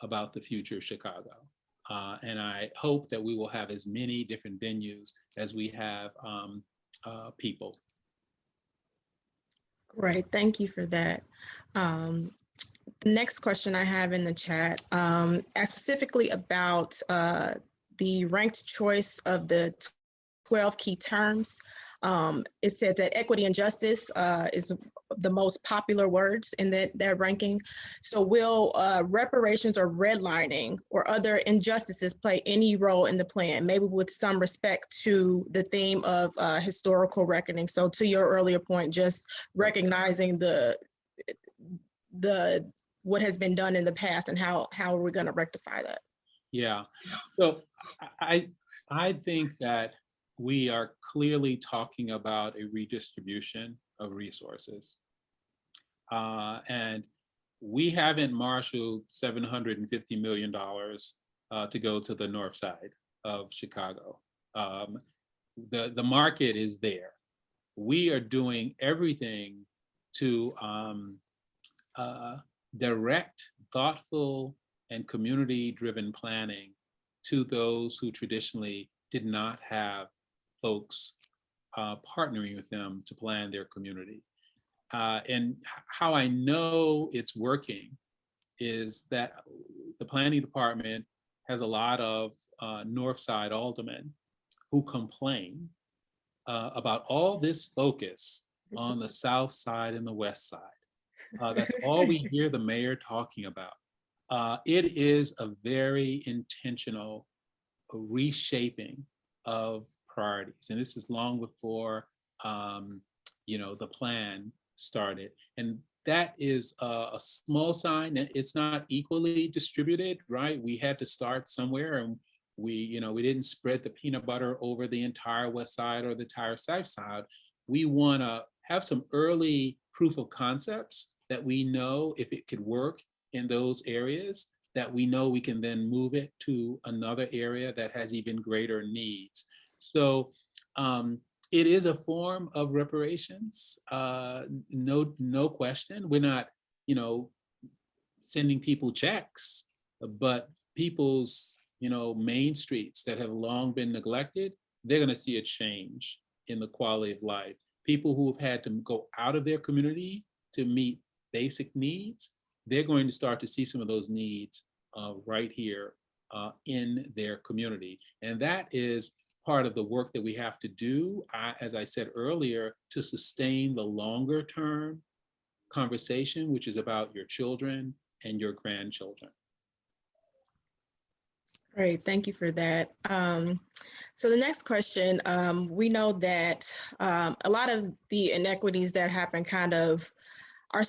about the future of Chicago? And I hope that we will have as many different venues as we have people. Great, thank you for that. The next question I have in the chat asks specifically about the ranked choice of the 12 key terms. It said that equity and justice is the most popular words in that ranking. So will reparations or redlining or other injustices play any role in the plan, maybe with some respect to the theme of historical reckoning? So to your earlier point, just recognizing the what has been done in the past and how are we going to rectify that? Yeah, so I think that we are clearly talking about a redistribution of resources. And we haven't marshaled $750 million to go to the north side of Chicago. The market is there. We are doing everything to direct thoughtful and community-driven planning to those who traditionally did not have folks partnering with them to plan their community. And how I know it's working is that the planning department has a lot of North Side aldermen who complain about all this focus on the South Side and the West Side. That's all we hear the mayor talking about. It is a very intentional reshaping of priorities. And this is long before the plan started. And that is a small sign. It's not equally distributed, right? We had to start somewhere, and we didn't spread the peanut butter over the entire West Side or the entire South Side. We want to have some early proof of concepts that we know if it could work in those areas, that we know we can then move it to another area that has even greater needs. So it is a form of reparations, no question. We're not, sending people checks, but people's, main streets that have long been neglected, they're going to see a change in the quality of life. People who have had to go out of their community to meet basic needs, they're going to start to see some of those needs right here in their community. And that is part of the work that we have to do, as I said earlier, to sustain the longer term conversation, which is about your children and your grandchildren. Great, thank you for that. So the next question, we know that a lot of the inequities that happen kind of are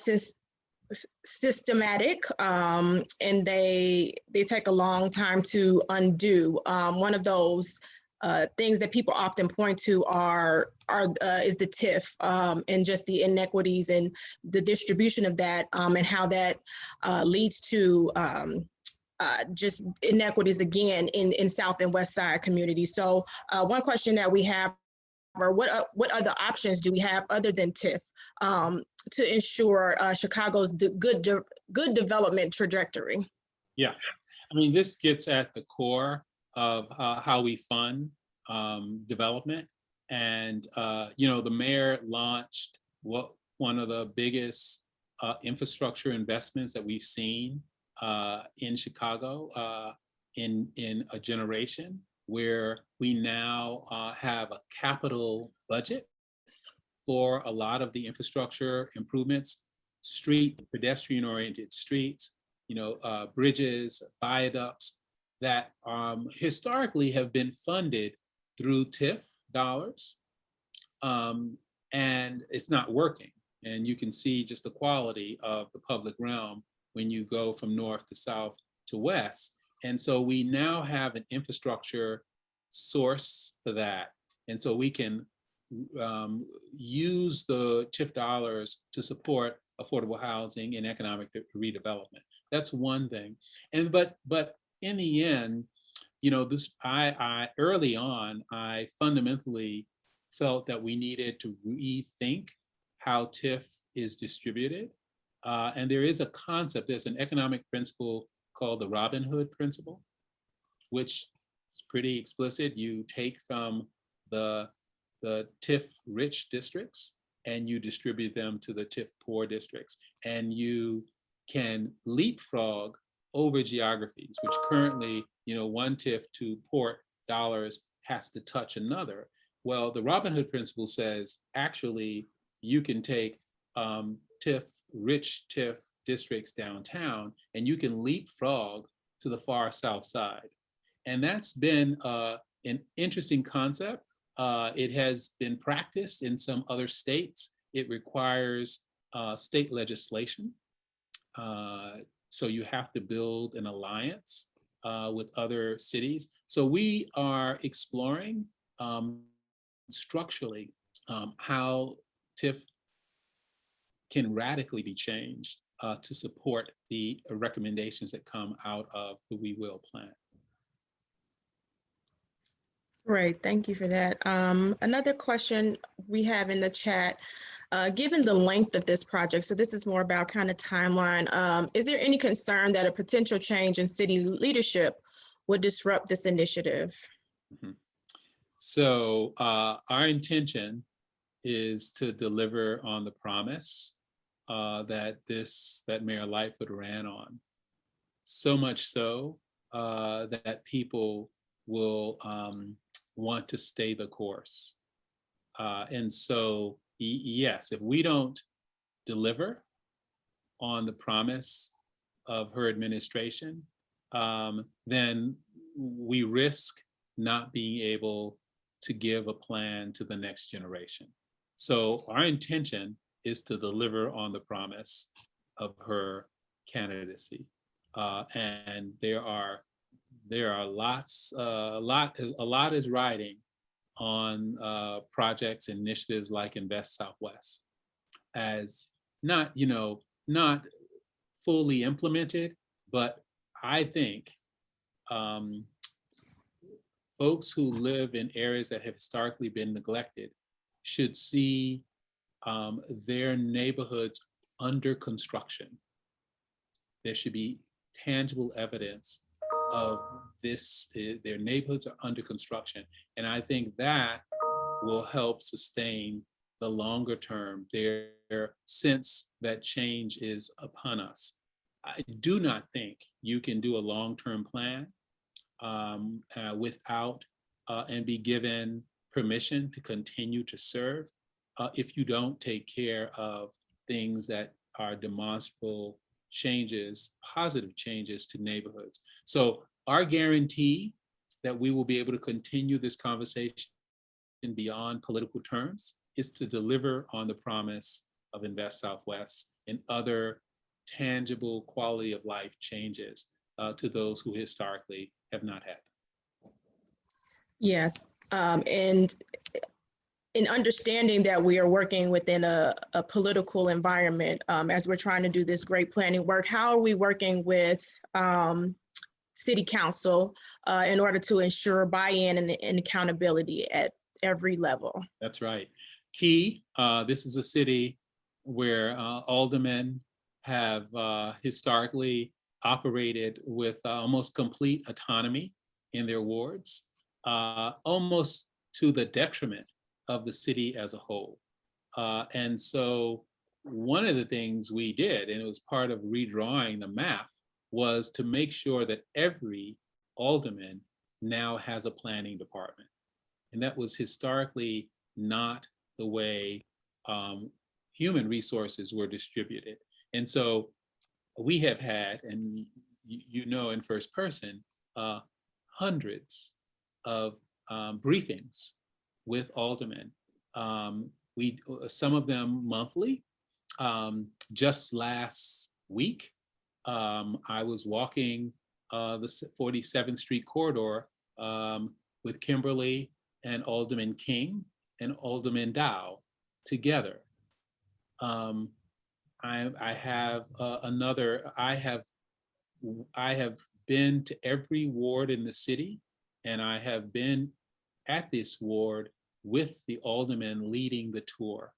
systematic, and they take a long time to undo. One of those things that people often point to is the TIF, and just the inequities and the distribution of that, and how that leads to just inequities again in South and West Side communities. So one question that we have, or what other options do we have other than TIF to ensure Chicago's good development trajectory? Yeah, I mean, this gets at the core of how we fund development. And, the mayor launched one of the biggest infrastructure investments that we've seen in Chicago in a generation, where we now have a capital budget for a lot of the infrastructure improvements, pedestrian-oriented streets, bridges, viaducts that historically have been funded through TIF dollars, and it's not working. And you can see just the quality of the public realm when you go from north to south to west. And so we now have an infrastructure source for that. And so we can use the TIF dollars to support affordable housing and economic redevelopment. That's one thing. And but in the end, I early on, I fundamentally felt that we needed to rethink how TIF is distributed. And there is a concept, there's an economic principle called the Robin Hood principle, which is pretty explicit. You take from the TIF rich districts and you distribute them to the TIF poor districts. And you can leapfrog over geographies, which currently, one TIF to port dollars has to touch another. Well, the Robin Hood principle says, actually, you can take rich TIF districts downtown, and you can leapfrog to the far South Side. And that's been an interesting concept. It has been practiced in some other states. It requires state legislation. So you have to build an alliance with other cities. So we are exploring structurally how TIF can radically be changed to support the recommendations that come out of the We Will plan. Right, thank you for that. Another question we have in the chat, given the length of this project, so this is more about kind of timeline, is there any concern that a potential change in city leadership would disrupt this initiative? Mm-hmm. So our intention is to deliver on the promise that Mayor Lightfoot ran on. So much so that people will want to stay the course. And so, yes, if we don't deliver on the promise of her administration, then we risk not being able to give a plan to the next generation. So our intention is to deliver on the promise of her candidacy. And there are lots, a lot is riding on projects and initiatives like Invest Southwest, as not fully implemented, but I think folks who live in areas that have historically been neglected should see their neighborhoods under construction. There should be tangible evidence of this, their neighborhoods are under construction. And I think that will help sustain the longer term, their sense that change is upon us. I do not think you can do a long-term plan without and be given permission to continue to serve if you don't take care of things that are demonstrable changes, positive changes to neighborhoods. So our guarantee that we will be able to continue this conversation beyond political terms is to deliver on the promise of Invest Southwest and other tangible quality of life changes to those who historically have not had them. Yeah, and in understanding that we are working within a political environment, as we're trying to do this great planning work, how are we working with City Council in order to ensure buy-in and accountability at every level? That's right. Key, this is a city where aldermen have historically operated with almost complete autonomy in their wards, almost to the detriment of the city as a whole. And so one of the things we did, and it was part of redrawing the map, was to make sure that every alderman now has a planning department. And that was historically not the way human resources were distributed. And so we have had, and you know in first person, hundreds of briefings with aldermen. Some of them monthly. Just last week, I was walking the 47th Street corridor with Kimberly and Alderman King and Alderman Dow together. I have been to every ward in the city, and I have been at this ward with the aldermen leading the tour.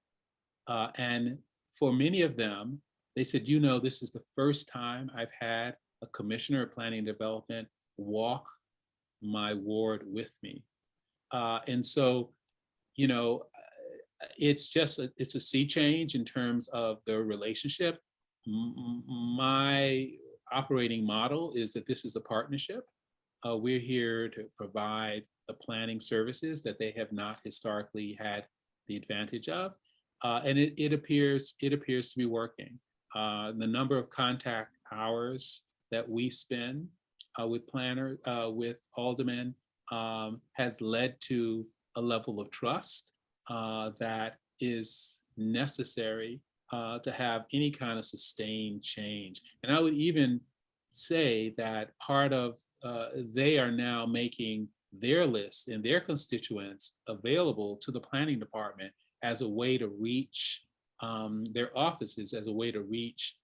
And for many of them, they said, this is the first time I've had a commissioner of planning and development walk my ward with me. And so, it's a sea change in terms of the relationship. My operating model is that this is a partnership. We're here to provide the planning services that they have not historically had the advantage of. And it appears to be working. The number of contact hours that we spend with planners, with aldermen, has led to a level of trust that is necessary to have any kind of sustained change. And I would even say that part of, they are now making their lists and their constituents available to the planning department as a way to reach their offices, as a way to reach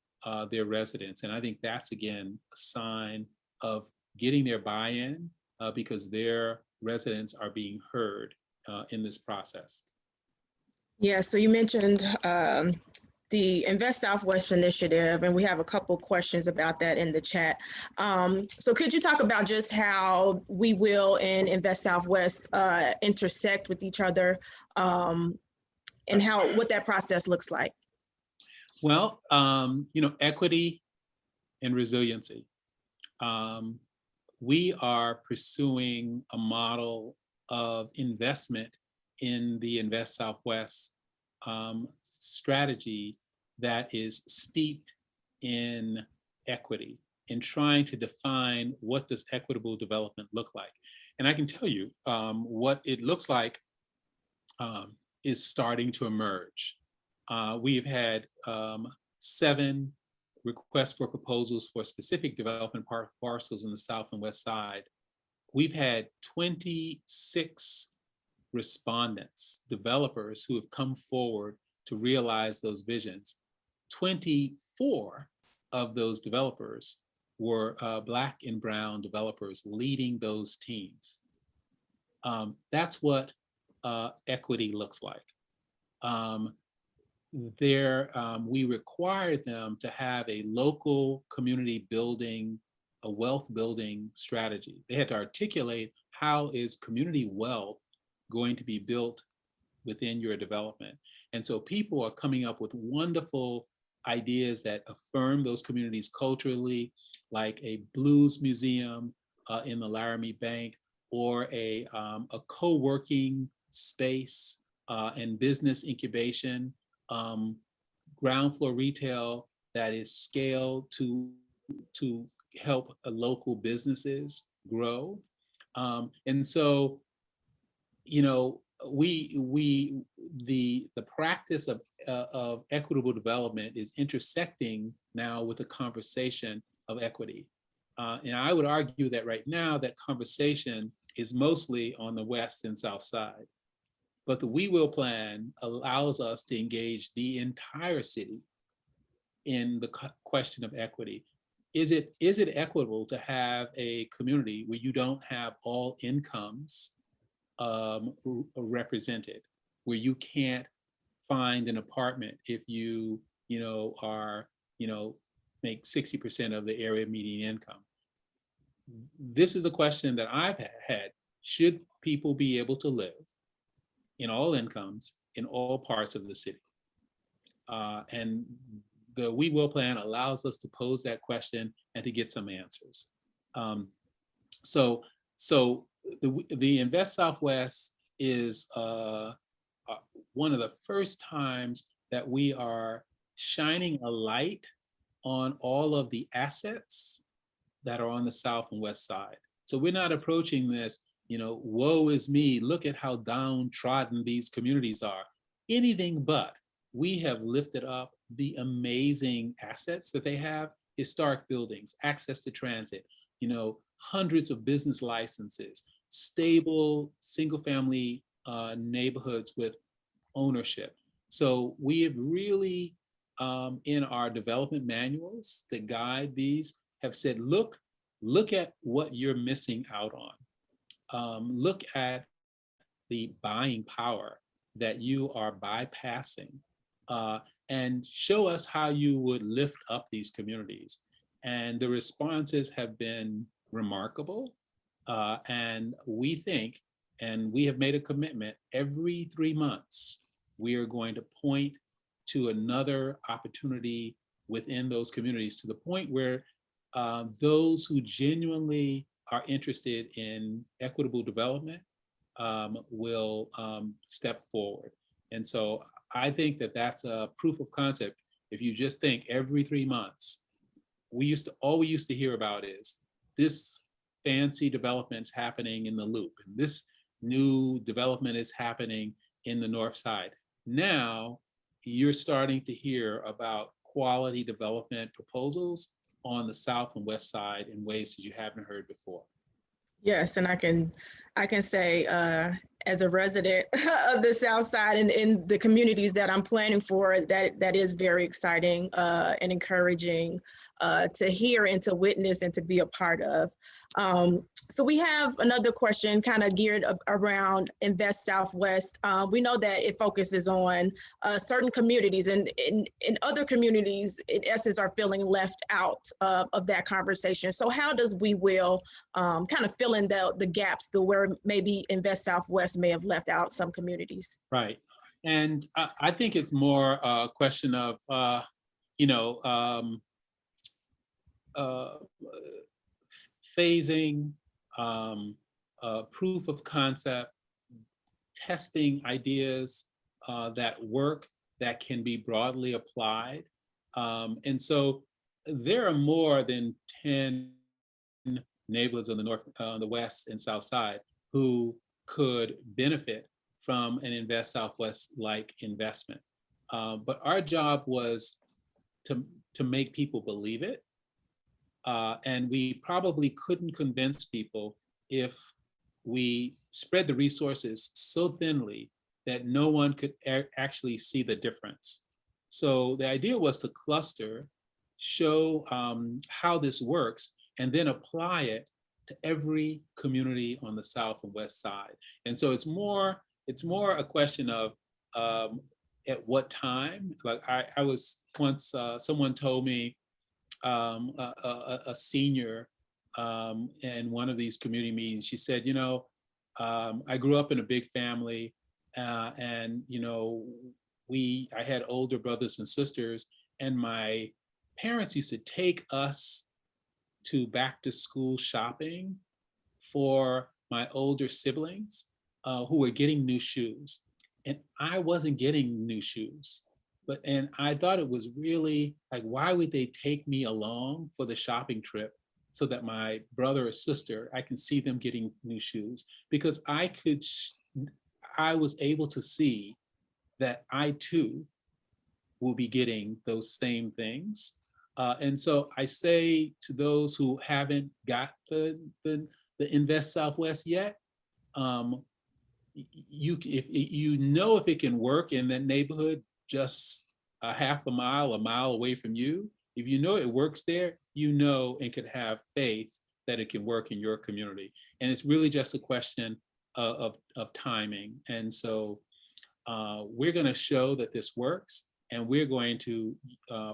their residents. And I think that's, again, a sign of getting their buy-in because their residents are being heard in this process. Yeah, so you mentioned the Invest Southwest initiative, and we have a couple questions about that in the chat. So could you talk about just how We Will and Invest Southwest intersect with each other, and what that process looks like? Well, equity and resiliency. We are pursuing a model of investment in the Invest Southwest strategy that is steeped in equity, in trying to define what does equitable development look like. And I can tell you what it looks like is starting to emerge. We've had 7 requests for proposals for specific development parcels in the South and West Side. We've had 26 respondents, developers who have come forward to realize those visions. 24 of those developers were Black and Brown developers leading those teams. That's what equity looks like. We require them to have a local community building, a wealth building strategy. They had to articulate how is community wealth going to be built within your development. And so people are coming up with wonderful ideas that affirm those communities culturally, like a blues museum in the Laramie Bank, or a co-working space and business incubation, ground floor retail that is scaled to help local businesses grow. And so, the practice of equitable development is intersecting now with a conversation of equity. And I would argue that right now that conversation is mostly on the West and South Side. But the We Will plan allows us to engage the entire city in the question of equity. Is it equitable to have a community where you don't have all incomes represented, where you can't find an apartment if you make 60% of the area median income? This is a question that I've had. Should people be able to live in all incomes in all parts of the city? And the We Will plan allows us to pose that question and to get some answers. So the Invest Southwest is one of the first times that we are shining a light on all of the assets that are on the South and West Side. So we're not approaching this, woe is me, look at how downtrodden these communities are. Anything but. We have lifted up the amazing assets that they have: historic buildings, access to transit, hundreds of business licenses, stable single-family neighborhoods with ownership. So we have really, in our development manuals that guide these, have said, look at what you're missing out on. Look at the buying power that you are bypassing, and show us how you would lift up these communities. And the responses have been remarkable. And we think, and we have made a commitment, every 3 months, we are going to point to another opportunity within those communities, to the point where those who genuinely are interested in equitable development will step forward. And so I think that that's a proof of concept. If you just think every 3 months, all we used to hear about is this fancy development's happening in the Loop, and this new development is happening in the North Side. Now you're starting to hear about quality development proposals on the South and West Side in ways that you haven't heard before. Yes, and I can say as a resident of the South Side and in the communities that I'm planning for, that is very exciting and encouraging to hear and to witness and to be a part of. So we have another question kind of geared around Invest Southwest. We know that it focuses on certain communities, and in other communities, in essence, are feeling left out of that conversation. So how does We Will kind of fill in the gaps where maybe Invest Southwest may have left out some communities? Right. And I think it's more a question of, phasing, proof of concept, testing ideas that work, that can be broadly applied. And so there are more than 10 neighborhoods on the North, the West and South Side who could benefit from an Invest Southwest-like investment. But our job was to make people believe it. And we probably couldn't convince people if we spread the resources so thinly that no one could actually see the difference. So the idea was to cluster, show how this works, and then apply it to every community on the South and West Side. And so it's more a question of at what time. Like I was once, someone told me, a senior in one of these community meetings, she said, I grew up in a big family, and I had older brothers and sisters, and my parents used to take us to back to school shopping for my older siblings who were getting new shoes. And I wasn't getting new shoes. And I thought it was really like, why would they take me along for the shopping trip so that my brother or sister, I can see them getting new shoes? Because I was able to see that I too will be getting those same things. And so I say to those who haven't got the Invest Southwest yet, if it can work in that neighborhood just a half a mile away from you, if you know it works there, and could have faith that it can work in your community. And it's really just a question of timing. And so we're going to show that this works, and we're going to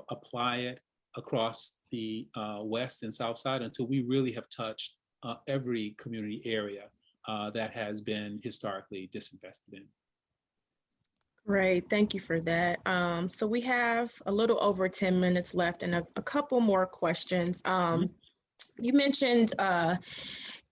apply it across the West and South Side until we really have touched every community area that has been historically disinvested in. Great, thank you for that. So we have a little over 10 minutes left and a couple more questions. You mentioned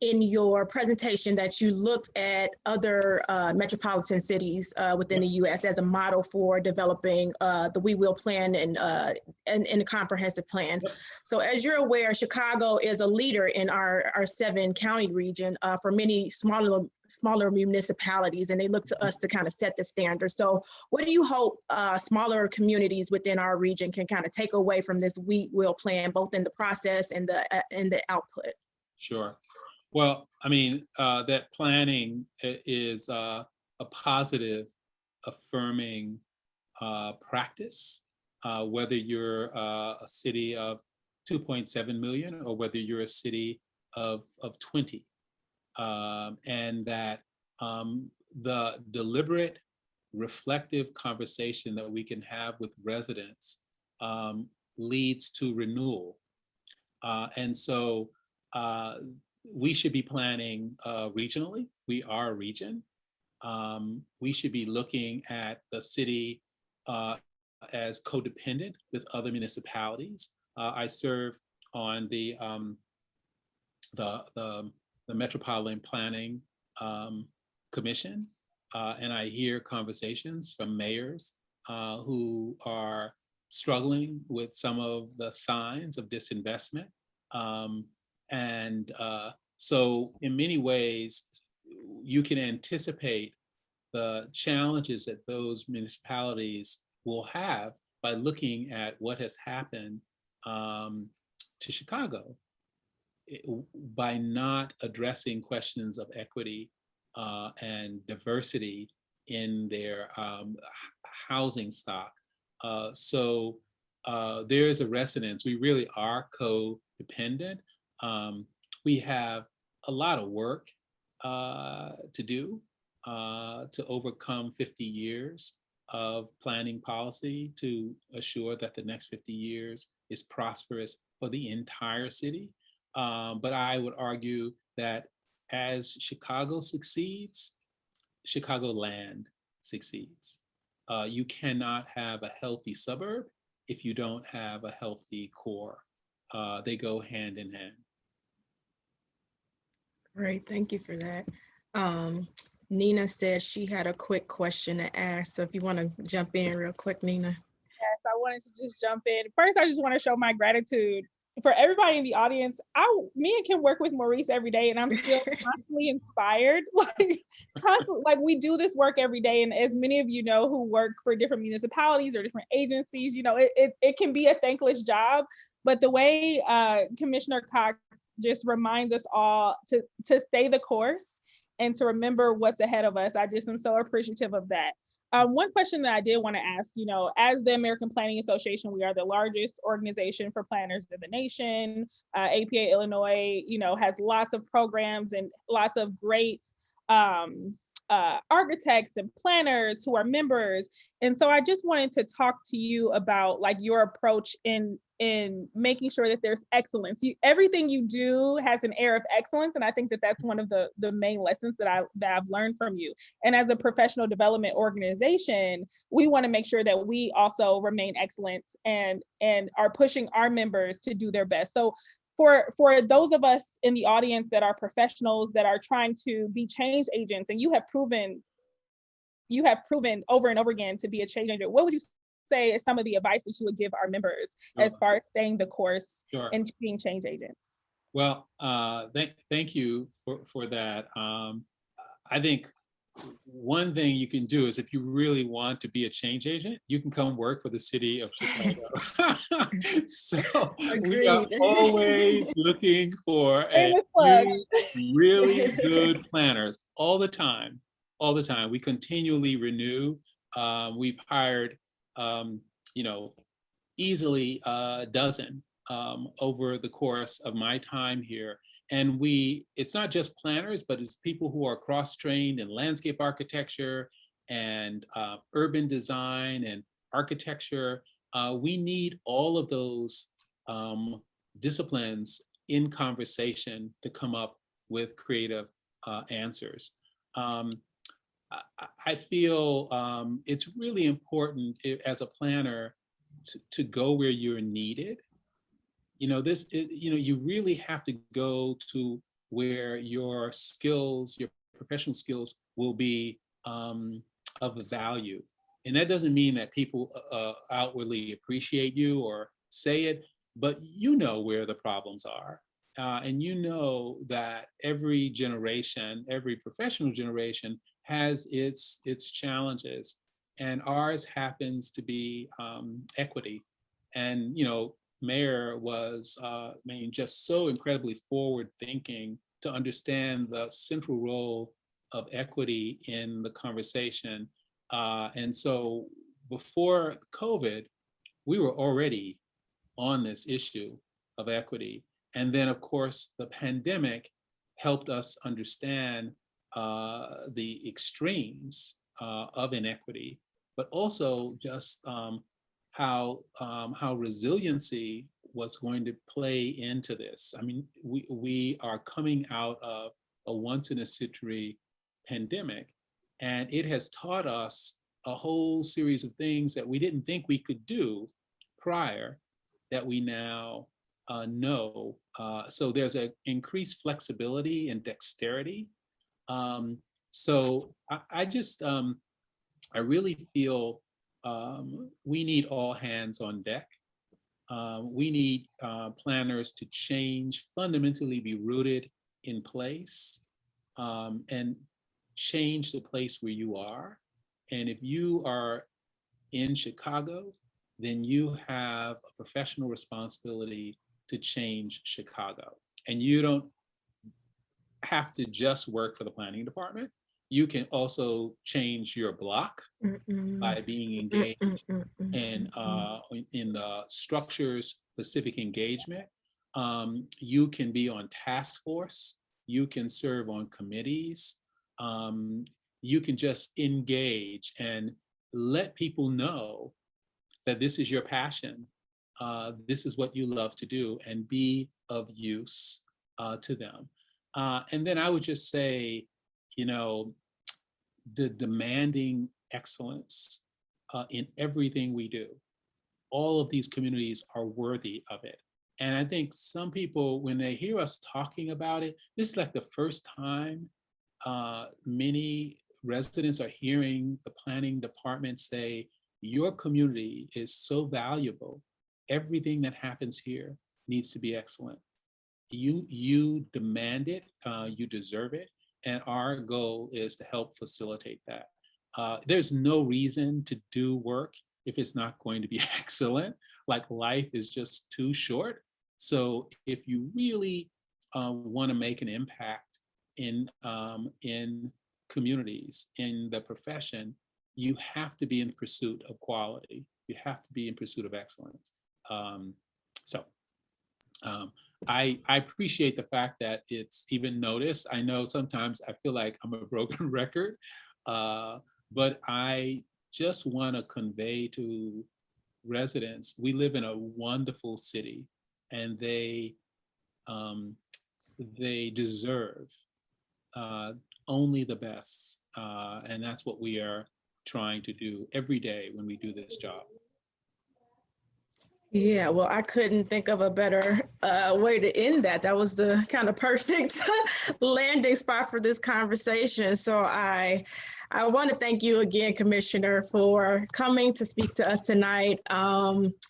in your presentation that you looked at other metropolitan cities within the US as a model for developing the We Will plan and a comprehensive plan. So as you're aware, Chicago is a leader in our 7-county region for many smaller municipalities, and they look to us to kind of set the standard. So what do you hope smaller communities within our region can kind of take away from this We Will plan, both in the process and the output? Sure. Well, I mean, that planning is a positive, affirming practice, whether you're a city of 2.7 million or whether you're a city of 20. And that the deliberate, reflective conversation that we can have with residents leads to renewal. And so we should be planning regionally. We are a region. We should be looking at the city as codependent with other municipalities. I serve on the Metropolitan Planning Commission, and I hear conversations from mayors who are struggling with some of the signs of disinvestment. So in many ways, you can anticipate the challenges that those municipalities will have by looking at what has happened to Chicago by not addressing questions of equity and diversity in their housing stock. So there is a resonance. We really are codependent. We have a lot of work to do to overcome 50 years of planning policy to assure that the next 50 years is prosperous for the entire city. But I would argue that as Chicago succeeds, Chicagoland succeeds. You cannot have a healthy suburb if you don't have a healthy core. They go hand in hand. Great, thank you for that. Nina said she had a quick question to ask. So if you want to jump in real quick, Nina. Yes, I wanted to just jump in. First, I just want to show my gratitude for everybody in the audience. Me and Kim work with Maurice every day, and I'm still constantly inspired. Like we do this work every day, and as many of you know who work for different municipalities or different agencies, you know, it can be a thankless job. But the way Commissioner Cox just reminds us all to stay the course and to remember what's ahead of us, I just am so appreciative of that. One question that I did want to ask, you know, as the American Planning Association, we are the largest organization for planners in the nation. APA Illinois, you know, has lots of programs and lots of great architects and planners who are members. And so I just wanted to talk to you about like your approach in making sure that there's excellence. Everything you do has an air of excellence. And I think that that's one of the main lessons that I've learned from you. And as a professional development organization, we want to make sure that we also remain excellent and are pushing our members to do their best. So for those of us in the audience that are professionals that are trying to be change agents, and you have proven over and over again to be a change agent, what would you say is some of the advice that you would give our members as far as staying the course and being change agents? Well, thank you for that. I think one thing you can do is if you really want to be a change agent, you can come work for the city of Chicago. So we are always looking for really good planners all the time. We continually renew. We've hired, easily a dozen over the course of my time here. And it's not just planners, but it's people who are cross-trained in landscape architecture and urban design and architecture. We need all of those disciplines in conversation to come up with creative answers. I feel it's really important as a planner to go where you're needed. You really have to go to where your skills, your professional skills will be of value. And that doesn't mean that people outwardly appreciate you or say it, but you know where the problems are. And you know that every generation, every professional generation has its challenges. And ours happens to be equity. And, Mayor was just so incredibly forward thinking to understand the central role of equity in the conversation. And so before COVID, we were already on this issue of equity. And then of course, the pandemic helped us understand the extremes of inequity, but also just how resiliency was going to play into this. I mean, we are coming out of a once in a century pandemic, and it has taught us a whole series of things that we didn't think we could do prior that we now know. So there's an increased flexibility and dexterity. So I really feel we need all hands on deck. We need planners to change, fundamentally be rooted in place, and change the place where you are. And if you are in Chicago, then you have a professional responsibility to change Chicago. And you don't have to just work for the planning department. You can also change your block by being engaged in the structures specific engagement. You can be on task force. You can serve on committees. You can just engage and let people know that this is your passion. This is what you love to do, and be of use to them. And then I would just say, you know, the demanding excellence in everything we do. All of these communities are worthy of it. And I think some people, when they hear us talking about it, this is like the first time many residents are hearing the planning department say, your community is so valuable. Everything that happens here needs to be excellent. You demand it, you deserve it. And our goal is to help facilitate that. There's no reason to do work if it's not going to be excellent. Like, life is just too short. So if you really want to make an impact in communities, in the profession, you have to be in pursuit of quality. You have to be in pursuit of excellence. I appreciate the fact that it's even noticed. I know sometimes I feel like I'm a broken record, but I just want to convey to residents, we live in a wonderful city, and they deserve only the best. And that's what we are trying to do every day when we do this job. Yeah, well, I couldn't think of a better way to end that. That was the kind of perfect landing spot for this conversation. So I want to thank you again, Commissioner, for coming to speak to us tonight.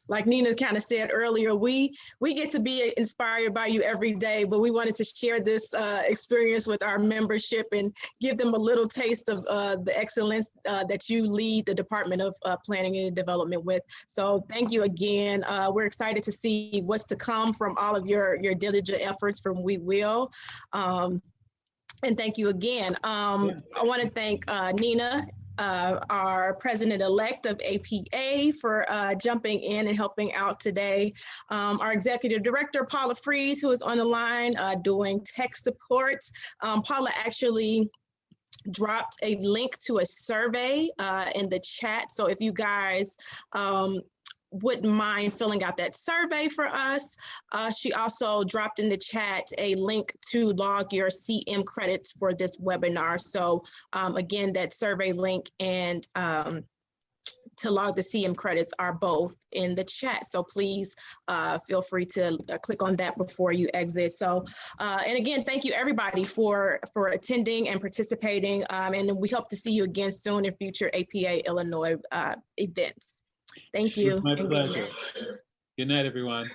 Like Nina kind of said earlier, we get to be inspired by you every day, but we wanted to share this experience with our membership and give them a little taste of the excellence that you lead the Department of Planning and Development with. So thank you again. We're excited to see what's to come from all of your diligent efforts from We Will. And thank you again. I want to thank Nina, our president-elect of APA, for jumping in and helping out today. Our executive director, Paula Fries, who is on the line doing tech support. Paula actually dropped a link to a survey in the chat. So if you guys wouldn't mind filling out that survey for us. She also dropped in the chat a link to log your CM credits for this webinar. So again, that survey link and to log the CM credits are both in the chat. So please feel free to click on that before you exit. So, and again, thank you everybody for attending and participating. And we hope to see you again soon in future APA Illinois events. Thank you. My pleasure. Good night, everyone.